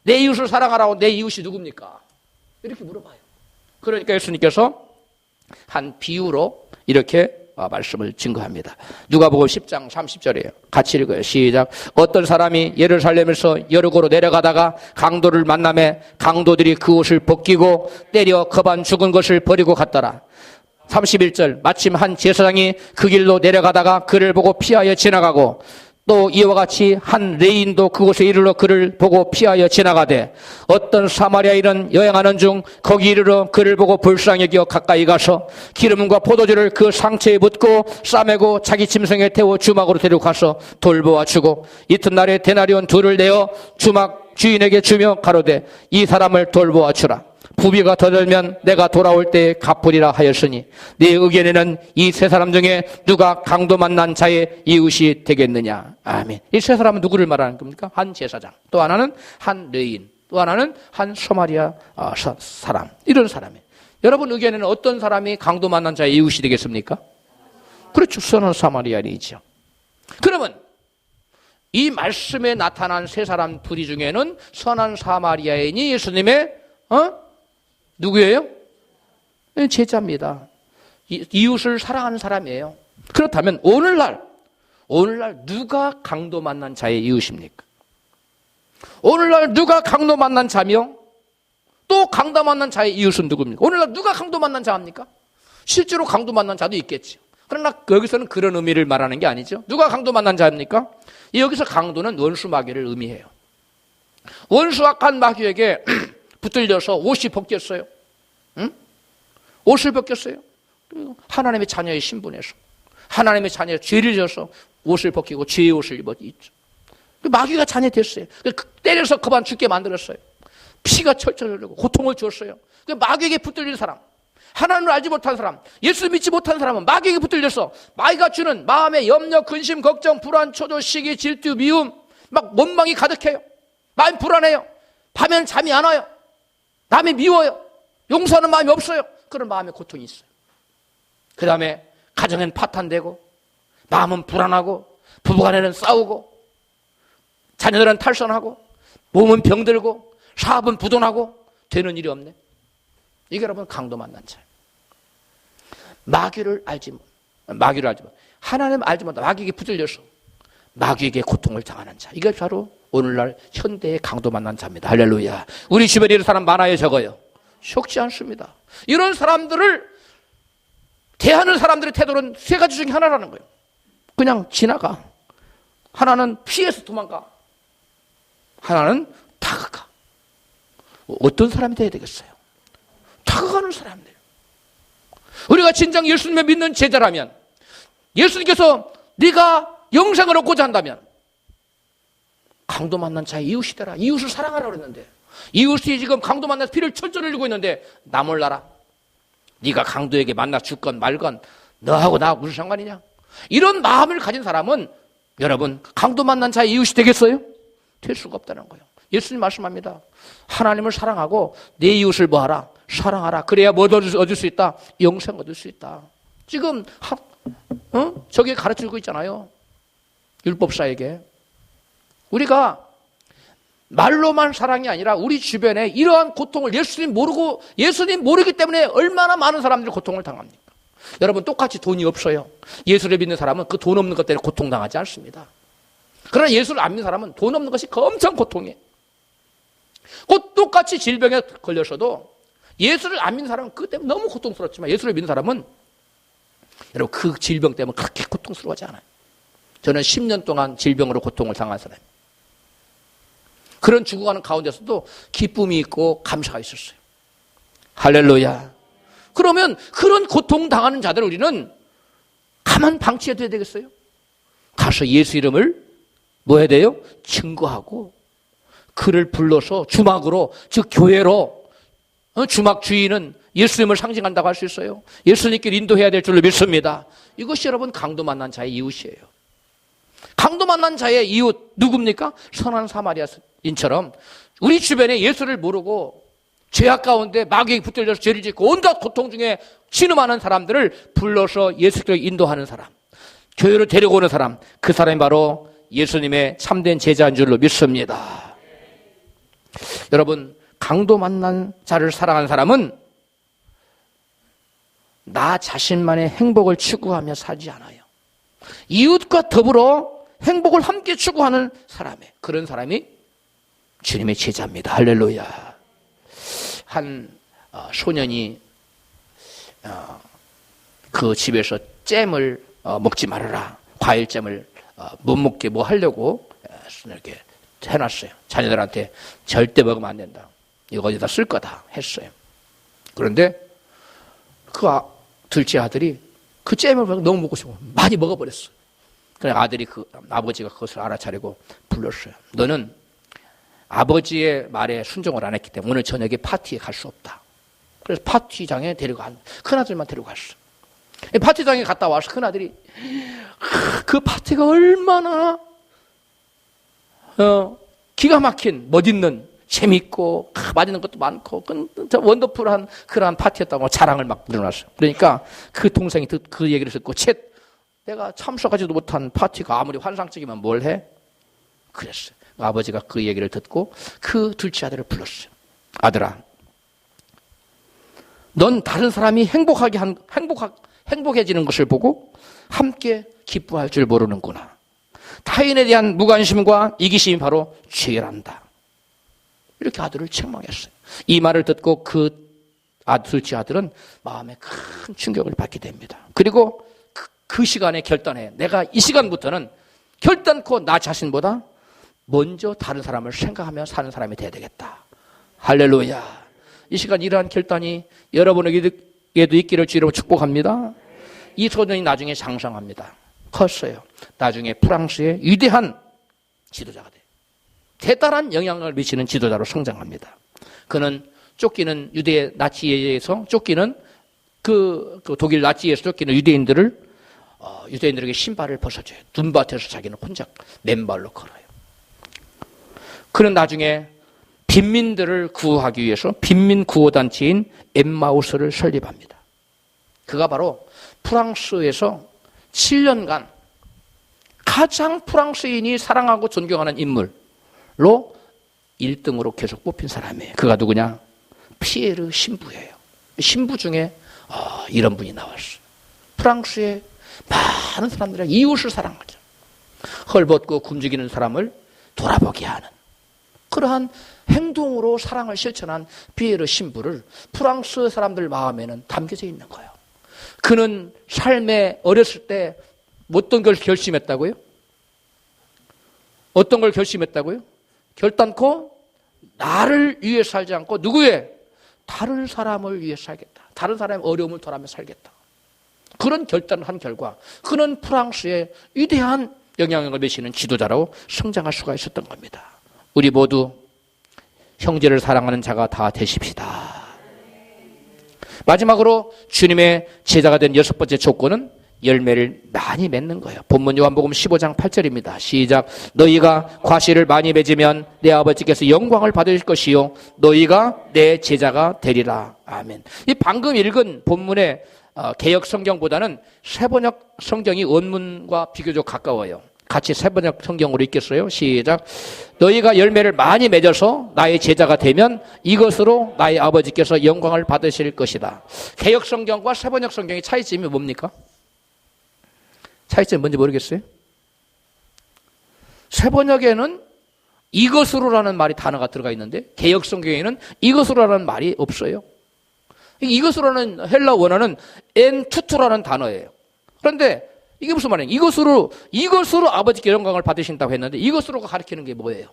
내 이웃을 사랑하라고 내 이웃이 누굽니까? 이렇게 물어봐요. 그러니까 예수님께서 한 비유로 이렇게 말씀을 증거합니다. 누가복음 10장 30절이에요. 같이 읽어요. 시작. 어떤 사람이 예루살렘에서 여리고로 내려가다가 강도를 만나매 강도들이 그 옷을 벗기고 때려 거반 죽은 것을 버리고 갔더라. 31절. 마침 한 제사장이 그 길로 내려가다가 그를 보고 피하여 지나가고 또 이와 같이 한 레인도 그곳에 이르러 그를 보고 피하여 지나가되 어떤 사마리아인은 여행하는 중 거기 이르러 그를 보고 불쌍히 여겨 가까이 가서 기름과 포도주를 그 상처에 붓고 싸매고 자기 짐승에 태워 주막으로 데려가서 돌보아 주고 이튿날에 데나리온 2를 내어 주막 주인에게 주며 가로되 이 사람을 돌보아 주라. 부비가 더 들면 내가 돌아올 때에 갚으리라 하였으니 네 의견에는 이 세 사람 중에 누가 강도 만난 자의 이웃이 되겠느냐. 아멘. 이 세 사람은 누구를 말하는 겁니까? 한 제사장, 또 하나는 한 레인, 또 하나는 한 소마리아 사람. 이런 사람이에요. 여러분 의견에는 어떤 사람이 강도 만난 자의 이웃이 되겠습니까? 그렇죠. 선한 사마리아인이죠. 그러면 이 말씀에 나타난 세 사람 둘이 중에는 선한 사마리아인이 예수님의 누구예요? 제자입니다. 이웃을 사랑하는 사람이에요. 그렇다면 오늘날 누가 강도 만난 자의 이웃입니까? 오늘날 누가 강도 만난 자며 또 강도 만난 자의 이웃은 누굽니까? 오늘날 누가 강도 만난 자입니까? 실제로 강도 만난 자도 있겠죠. 그러나 여기서는 그런 의미를 말하는 게 아니죠. 누가 강도 만난 자입니까? 여기서 강도는 원수 마귀를 의미해요. 원수 악한 마귀에게 붙들려서 옷이 벗겼어요. 응? 옷을 벗겼어요. 하나님의 자녀의 신분에서 하나님의 자녀의 죄를 져서 옷을 벗기고 죄의 옷을 입었죠. 마귀가 자녀 됐어요. 때려서 그만 죽게 만들었어요. 피가 철철 흐르고 고통을 주었어요. 마귀에게 붙들린 사람, 하나님을 알지 못한 사람, 예수 믿지 못한 사람은 마귀에게 붙들려서 마귀가 주는 마음의 염려, 근심, 걱정, 불안, 초조, 시기, 질투, 미움, 막 원망이 가득해요. 마음이 불안해요. 밤에는 잠이 안 와요. 남이 미워요. 용서하는 마음이 없어요. 그런 마음의 고통이 있어요. 그 다음에 가정엔 파탄되고 마음은 불안하고 부부간에는 싸우고 자녀들은 탈선하고 몸은 병들고 사업은 부도나고 되는 일이 없네. 이게 여러분 강도 만난 자예요. 마귀를 알지 못, 하나님 알지 못한 마귀에게 붙들려서 마귀에게 고통을 당하는 자. 이게 바로 오늘날 현대의 강도 만난 자입니다. 할렐루야. 우리 주변에 이런 사람 많아요, 적어요? 적지 않습니다. 이런 사람들을 대하는 사람들의 태도는 세 가지 중에 하나라는 거예요. 그냥 지나가. 하나는 피해서 도망가. 하나는 다가가. 어떤 사람이 돼야 되겠어요? 다가가는 사람들. 우리가 진정 예수님을 믿는 제자라면, 예수님께서 네가 영생을 얻고자 한다면 강도 만난 자의 이웃이 되라. 이웃을 사랑하라 그랬는데 이웃이 지금 강도 만나서 피를 철철 흘리고 있는데 나 몰라라. 네가 강도에게 만나 죽건 말건 너하고 나하고 무슨 상관이냐. 이런 마음을 가진 사람은 여러분 강도 만난 자의 이웃이 되겠어요? 될 수가 없다는 거예요. 예수님 말씀합니다. 하나님을 사랑하고 내 이웃을 뭐하라? 사랑하라. 그래야 뭐 얻을 수 있다? 영생 얻을 수 있다. 지금 저게 가르치고 있잖아요. 율법사에게. 우리가 말로만 사랑이 아니라 우리 주변에 이러한 고통을 예수님 모르기 때문에 얼마나 많은 사람들이 고통을 당합니까? 여러분 똑같이 돈이 없어요. 예수를 믿는 사람은 그 돈 없는 것 때문에 고통당하지 않습니다. 그러나 예수를 안 믿는 사람은 돈 없는 것이 엄청 고통해. 곧 똑같이 질병에 걸려서도 예수를 안 믿는 사람은 그것 때문에 너무 고통스럽지만 예수를 믿는 사람은 여러분 그 질병 때문에 그렇게 고통스러워하지 않아요. 저는 10년 동안 질병으로 고통을 당한 사람이에요. 그런 죽어가는 가운데서도 기쁨이 있고 감사가 있었어요. 할렐루야. 그러면 그런 고통 당하는 자들 우리는 가만 방치해둬야 되겠어요? 가서 예수 이름을 뭐 해야 돼요? 증거하고 그를 불러서 주막으로, 즉 교회로, 주막 주인은 예수님을 상징한다고 할 수 있어요. 예수님께 인도해야 될 줄로 믿습니다. 이것이 여러분 강도 만난 자의 이웃이에요. 강도 만난 자의 이웃 누굽니까? 선한 사마리아인처럼 우리 주변에 예수를 모르고 죄악 가운데 마귀에게 붙들려서 죄를 짓고 온갖 고통 중에 신음하는 사람들을 불러서 예수께로 인도하는 사람, 교회로 데리고 오는 사람, 그 사람이 바로 예수님의 참된 제자인 줄로 믿습니다. 여러분 강도 만난 자를 사랑하는 사람은 나 자신만의 행복을 추구하며 살지 않아요. 이웃과 더불어 행복을 함께 추구하는 그런 사람이 주님의 제자입니다. 할렐루야. 한 소년이 그 집에서 잼을 먹지 말아라. 과일잼을 못 먹게 뭐 하려고 이렇게 해놨어요. 자녀들한테 절대 먹으면 안 된다. 이거 어디다 쓸 거다 했어요. 그런데 그 둘째 아들이 그 잼을 너무 먹고 싶어 많이 먹어버렸어. 그래서 아버지가 그것을 알아차리고 불렀어요. 너는 아버지의 말에 순종을 안 했기 때문에 오늘 저녁에 파티에 갈 수 없다. 그래서 파티장에 큰아들만 데리고 갔어. 파티장에 갔다 와서 큰아들이 그 파티가 얼마나 기가 막힌 멋있는 재밌고 맛있는 것도 많고 원더풀한 그러한 파티였다고 자랑을 막 늘어났어요. 그러니까 그 동생이 그 얘기를 듣고 내가 참석하지도 못한 파티가 아무리 환상적이면 뭘 해? 그랬어요. 아버지가 그 얘기를 듣고 그 둘째 아들을 불렀어요. 아들아, 넌 다른 사람이 행복해지는 것을 보고 함께 기뻐할 줄 모르는구나. 타인에 대한 무관심과 이기심이 바로 죄란다. 이렇게 아들을 책망했어요. 이 말을 듣고 그 둘째 아들은 마음에 큰 충격을 받게 됩니다. 그리고 그 시간에 결단해. 내가 이 시간부터는 결단코 나 자신보다 먼저 다른 사람을 생각하며 사는 사람이 돼야 되겠다. 할렐루야. 이 시간 이러한 결단이 여러분에게도 있기를 주로 축복합니다. 이 소년이 나중에 장성합니다. 컸어요. 나중에 프랑스의 위대한 지도자가 돼요. 대단한 영향을 미치는 지도자로 성장합니다. 그는 쫓기는 유대 나치에서 쫓기는 그 독일 나치에서 쫓기는 유대인들에게 신발을 벗어줘요. 눈밭에서 자기는 혼자 맨발로 걸어요. 그는 나중에 빈민들을 구호하기 위해서 빈민 구호단체인 엠마우스를 설립합니다. 그가 바로 프랑스에서 7년간 가장 프랑스인이 사랑하고 존경하는 인물로 1등으로 계속 뽑힌 사람이에요. 그가 누구냐? 피에르 신부예요. 신부 중에 이런 분이 나왔어요. 프랑스의 많은 사람들이 이웃을 사랑하죠. 헐벗고 굶주리는 사람을 돌아보게 하는 그러한 행동으로 사랑을 실천한 피에르 신부를 프랑스 사람들 마음에는 담겨져 있는 거예요. 그는 삶에 어렸을 때 어떤 걸 결심했다고요? 어떤 걸 결심했다고요? 결단코 나를 위해 살지 않고 누구의? 다른 사람을 위해 살겠다. 다른 사람의 어려움을 덜하며 살겠다. 그런 결단을 한 결과 그는 프랑스의 위대한 영향력을 미치는 지도자로 성장할 수가 있었던 겁니다. 우리 모두 형제를 사랑하는 자가 다 되십시다. 마지막으로 주님의 제자가 된 6번째 조건은 열매를 많이 맺는 거예요. 본문 요한복음 15장 8절입니다. 시작. 너희가 과실을 많이 맺으면 내 아버지께서 영광을 받으실 것이요 너희가 내 제자가 되리라. 아멘. 이 방금 읽은 본문의 개역 성경보다는 세번역 성경이 원문과 비교적 가까워요. 같이 세번역 성경으로 읽겠어요. 시작. 너희가 열매를 많이 맺어서 나의 제자가 되면 이것으로 나의 아버지께서 영광을 받으실 것이다. 개역 성경과 세번역 성경의 차이점이 뭡니까? 차이점이 뭔지 모르겠어요? 세번역에는 이것으로라는 말이 단어가 들어가 있는데 개역 성경에는 이것으로라는 말이 없어요. 이것으로라는 헬라 원어는 엔투투라는 단어예요. 그런데 이게 무슨 말이에요? 이것으로 아버지께 영광을 받으신다고 했는데 이것으로가 가리키는 게 뭐예요?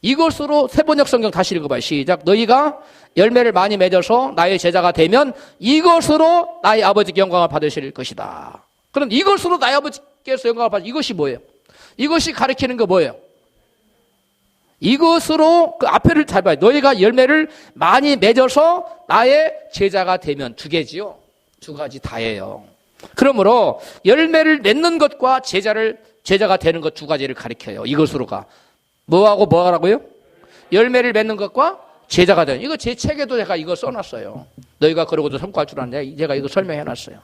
이것으로 세번역 성경 다시 읽어봐요. 시작. 너희가 열매를 많이 맺어서 나의 제자가 되면 이것으로 나의 아버지께 영광을 받으실 것이다. 그럼 이것으로 나의 아버지께서 영광을 받으실 이것이 뭐예요? 이것이 가리키는 게 뭐예요? 이것으로 그 앞에를 잘 봐요. 너희가 열매를 많이 맺어서 나의 제자가 되면 두 개지요. 두 가지 다예요. 그러므로 열매를 맺는 것과 제자가 되는 것 두 가지를 가리켜요. 이것으로가 뭐하고 뭐하라고요? 열매를 맺는 것과 제자가 되는. 이거 제 책에도 제가 이거 써놨어요. 너희가 그러고도 성공할 줄 아는데 제가 이거 설명해놨어요.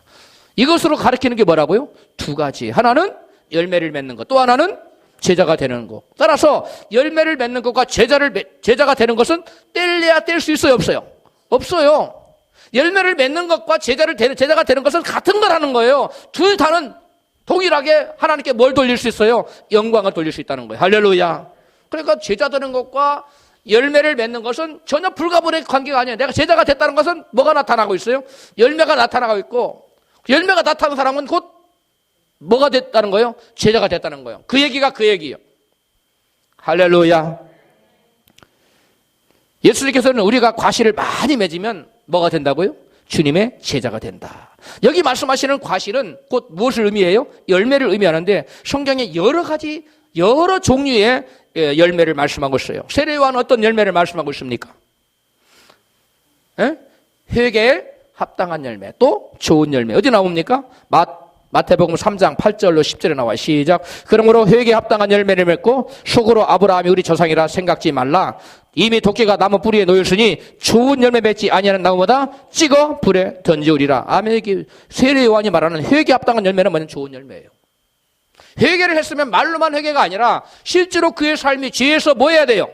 이것으로 가리키는 게 뭐라고요? 두 가지. 하나는 열매를 맺는 것, 또 하나는 제자가 되는 것. 따라서 열매를 맺는 것과 제자가 되는 것은 뗄래야 뗄 수 있어요, 없어요? 없어요. 열매를 맺는 것과 제자가 되는 것은 같은 거라는 거예요. 둘 다는 동일하게 하나님께 뭘 돌릴 수 있어요? 영광을 돌릴 수 있다는 거예요. 할렐루야. 그러니까 제자 되는 것과 열매를 맺는 것은 전혀 불가분의 관계가 아니에요. 내가 제자가 됐다는 것은 뭐가 나타나고 있어요? 열매가 나타나고 있고, 열매가 나타난 사람은 곧 뭐가 됐다는 거예요? 제자가 됐다는 거예요. 그 얘기가 그 얘기예요. 할렐루야. 예수님께서는 우리가 과실을 많이 맺으면 뭐가 된다고요? 주님의 제자가 된다. 여기 말씀하시는 과실은 곧 무엇을 의미해요? 열매를 의미하는데 성경에 여러 종류의 열매를 말씀하고 있어요. 세례요한은 어떤 열매를 말씀하고 있습니까? 회개에 합당한 열매, 또 좋은 열매. 어디 나옵니까? 마태복음 3장 8절로 10절에 나와요. 시작. 그러므로 회개에 합당한 열매를 맺고 속으로 아브라함이 우리 조상이라 생각지 말라. 이미 도끼가 나무 뿌리에 놓였으니 좋은 열매 맺지 아니하는 나무보다 찍어 불에 던지우리라. 아멘. 세례 요한이 말하는 회개에 합당한 열매는 뭐냐면 좋은 열매예요. 회개를 했으면 말로만 회개가 아니라 실제로 그의 삶이 죄에서 뭐 해야 돼요?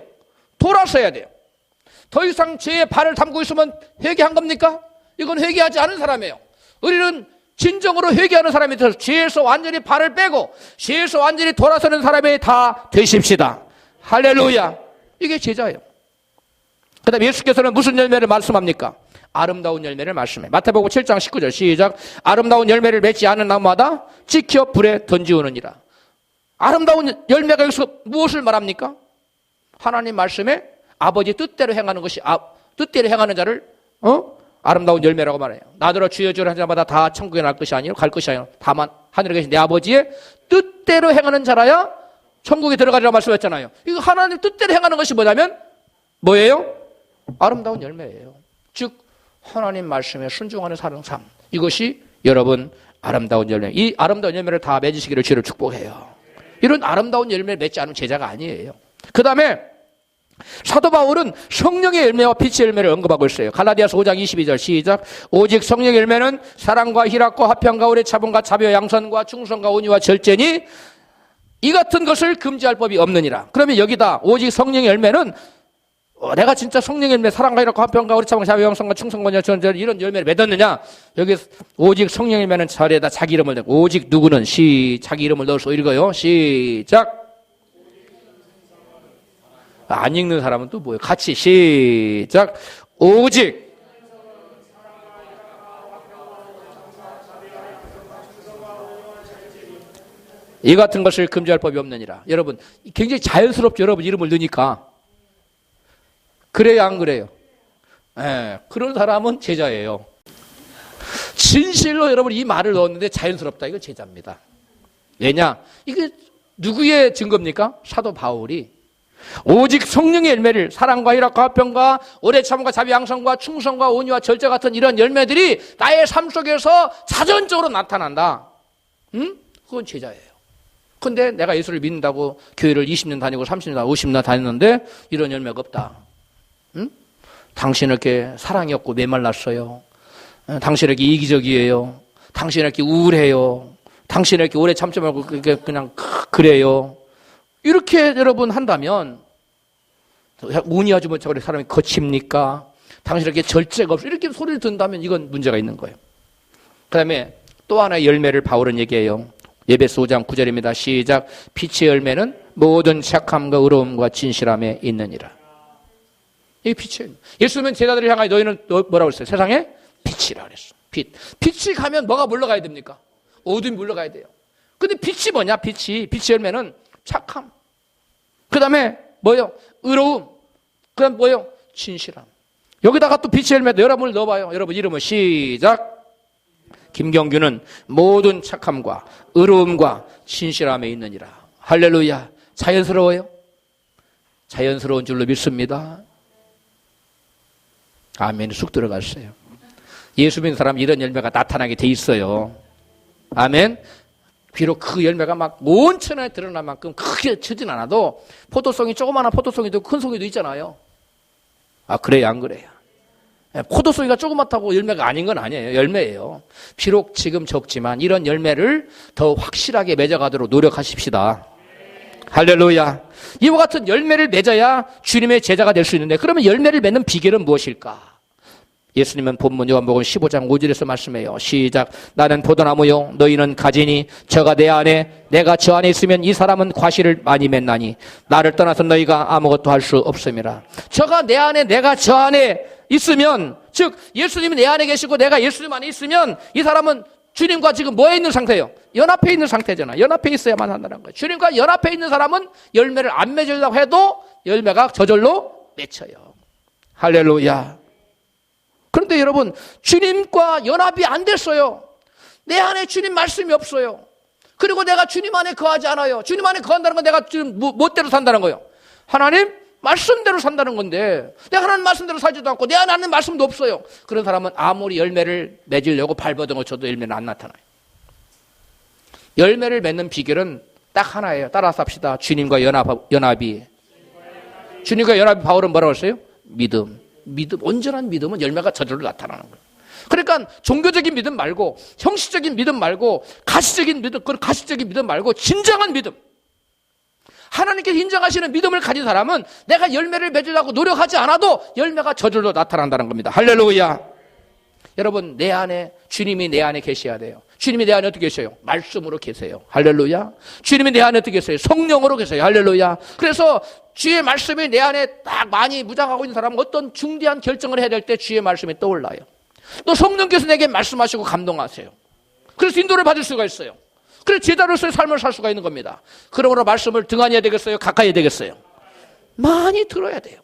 돌아서야 돼요. 더 이상 죄에 발을 담고 있으면 회개한 겁니까? 이건 회개하지 않은 사람이에요. 우리는 진정으로 회개하는 사람이 되어서 죄에서 완전히 발을 빼고 죄에서 완전히 돌아서는 사람이 다 되십시다. 할렐루야. 이게 제자예요. 그 다음에 예수께서는 무슨 열매를 말씀합니까? 아름다운 열매를 말씀해. 마태복음 7장 19절 시작. 아름다운 열매를 맺지 않은 나무마다 찍혀 불에 던지우느니라. 아름다운 열매가 여기서 무엇을 말합니까? 하나님 말씀에 아버지 뜻대로 행하는 것이 뜻대로 행하는 자를 아름다운 열매라고 말해요. 나더러 주여 주여 하는 자마다 다 천국에 갈 것이 아니라 다만 하늘에 계신 내 아버지의 뜻대로 행하는 자라야 천국에 들어가리라고 말씀했잖아요. 이거 하나님 뜻대로 행하는 것이 뭐냐면 뭐예요? 아름다운 열매예요. 즉 하나님 말씀에 순종하는 사는 삶. 이것이 여러분 아름다운 열매. 이 아름다운 열매를 다 맺으시기를 주를 축복해요. 이런 아름다운 열매를 맺지 않으면 제자가 아니에요. 그 다음에 사도 바울은 성령의 열매와 빛의 열매를 언급하고 있어요. 갈라디아서 5장 22절 시작. 오직 성령의 열매는 사랑과 희락과 화평과 오래 참음과 자비와 양선과 충성과 온유와 절제니 이 같은 것을 금지할 법이 없느니라. 그러면 여기다 오직 성령의 열매는 내가 진짜 성령의 열매 사랑과 희락과 화평과 오래 참음과 자비와 양선과 충성과 온유와 절제 이런 열매를 맺었느냐. 여기 오직 성령의 열매는 자리에다 자기 이름을 내고 오직 누구는 자기 이름을 넣어서 읽어요. 시작. 안 읽는 사람은 또 뭐예요? 같이 시작. 오직 이 같은 것을 금지할 법이 없느니라. 여러분 굉장히 자연스럽죠. 여러분 이름을 넣으니까. 그래요 안 그래요? 그런 사람은 제자예요. 진실로 여러분 이 말을 넣었는데 자연스럽다. 이거 제자입니다. 왜냐? 이게 누구의 증거입니까? 사도 바울이 오직 성령의 열매를 사랑과 희락과 화평과 오래 참음과 자비 양선과 충성과 온유와 절제 같은 이런 열매들이 나의 삶 속에서 자전적으로 나타난다. 그건 제자예요. 근데 내가 예수를 믿는다고 교회를 20년 다니고 30년, 50년 다녔는데 이런 열매가 없다. 당신은 이렇게 사랑이 없고 메말랐어요. 당신은 이렇게 이기적이에요. 당신은 이렇게 우울해요. 당신은 이렇게 오래 참지 말고 그냥 그래요. 이렇게 여러분 한다면 운이하지 못하고 사람이 거칩니까? 당신 이렇게 절제가 없어 이렇게 소리를 듣는다면 이건 문제가 있는 거예요. 그 다음에 또 하나의 열매를 바울은 얘기해요. 에베소 5장 9절입니다. 시작. 빛의 열매는 모든 착함과 의로움과 진실함에 있느니라. 이게 빛이에요. 예수님은 제자들을 향하여 너희는 뭐라고 했어요? 세상에 빛이라 그랬어. 빛이 가면 뭐가 물러가야 됩니까? 어둠이 물러가야 돼요. 근데 빛이 뭐냐? 빛의 열매는 착함. 그 다음에 뭐요? 의로움. 그 다음에 뭐요? 진실함. 여기다가 또 빛의 열매 여러분을 넣어봐요. 여러분 이름은 시작. 김경규는 모든 착함과 의로움과 진실함에 있느니라. 할렐루야. 자연스러워요? 자연스러운 줄로 믿습니다. 아멘. 쑥 들어갔어요. 예수 믿는 사람 이런 열매가 나타나게 돼 있어요. 아멘. 비록 그 열매가 막 온 천하에 드러날 만큼 크게 치진 않아도 포도송이 조그마한 포도송이도 큰 송이도 있잖아요. 그래요 안 그래요? 포도송이가 조그맣다고 열매가 아닌 건 아니에요. 열매예요. 비록 지금 적지만 이런 열매를 더 확실하게 맺어가도록 노력하십시다. 할렐루야. 이와 같은 열매를 맺어야 주님의 제자가 될 수 있는데 그러면 열매를 맺는 비결은 무엇일까? 예수님은 본문 요한복음 15장 5절에서 말씀해요. 시작. 나는 포도나무요 너희는 가지니 저가 내 안에 내가 저 안에 있으면 이 사람은 과실을 많이 맺나니 나를 떠나서 너희가 아무것도 할 수 없음이라. 저가 내 안에 내가 저 안에 있으면, 즉 예수님이 내 안에 계시고 내가 예수님 안에 있으면 이 사람은 주님과 지금 뭐에 있는 상태예요? 연합해 있는 상태잖아. 연합해 있어야만 한다는 거예요. 주님과 연합해 있는 사람은 열매를 안 맺으려고 해도 열매가 저절로 맺혀요. 할렐루야. 그런데 여러분, 주님과 연합이 안 됐어요. 내 안에 주님 말씀이 없어요. 그리고 내가 주님 안에 거하지 않아요. 주님 안에 거한다는 건 내가 지금 멋대로 산다는 거예요. 하나님 말씀대로 산다는 건데 내가 하나님 말씀대로 살지도 않고 내 안에 하는 말씀도 없어요. 그런 사람은 아무리 열매를 맺으려고 발버둥을 쳐도 열매는 안 나타나요. 열매를 맺는 비결은 딱 하나예요. 따라서 합시다. 주님과 연합이. 주님과 연합이 바울은 뭐라고 했어요? 믿음. 온전한 믿음은 열매가 저절로 나타나는 거예요. 그러니까 종교적인 믿음 말고, 형식적인 믿음 말고, 가시적인 믿음 말고 진정한 믿음, 하나님께서 인정하시는 믿음을 가진 사람은 내가 열매를 맺으려고 노력하지 않아도 열매가 저절로 나타난다는 겁니다. 할렐루야. 여러분, 내 안에, 주님이 내 안에 계셔야 돼요. 주님이 내 안에 어떻게 계셔요? 말씀으로 계세요. 할렐루야. 주님이 내 안에 어떻게 계세요? 성령으로 계세요. 할렐루야. 그래서 주의 말씀이 내 안에 딱 많이 무장하고 있는 사람은 어떤 중대한 결정을 해야 될 때 주의 말씀이 떠올라요. 또 성령께서 내게 말씀하시고 감동하세요. 그래서 인도를 받을 수가 있어요. 그래서 제자로서의 삶을 살 수가 있는 겁니다. 그러므로 말씀을 등한히 해야 되겠어요? 가까이 해야 되겠어요? 많이 들어야 돼요.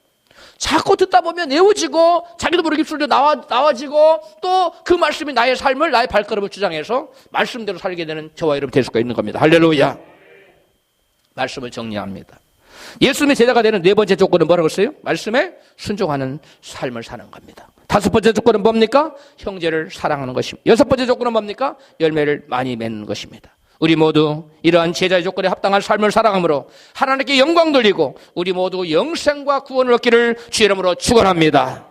자꾸 듣다 보면 내어지고 자기도 모르게 입술도 나와지고 또 그 말씀이 나의 삶을, 나의 발걸음을 주장해서 말씀대로 살게 되는 저와 여러분 될 수가 있는 겁니다. 할렐루야. 말씀을 정리합니다. 예수님의 제자가 되는 네 번째 조건은 뭐라고 했어요? 말씀에 순종하는 삶을 사는 겁니다. 다섯 번째 조건은 뭡니까? 형제를 사랑하는 것입니다. 여섯 번째 조건은 뭡니까? 열매를 많이 맺는 것입니다. 우리 모두 이러한 제자의 조건에 합당한 삶을 살아감으로 하나님께 영광 돌리고 우리 모두 영생과 구원을 얻기를 주의 이름으로 축원합니다.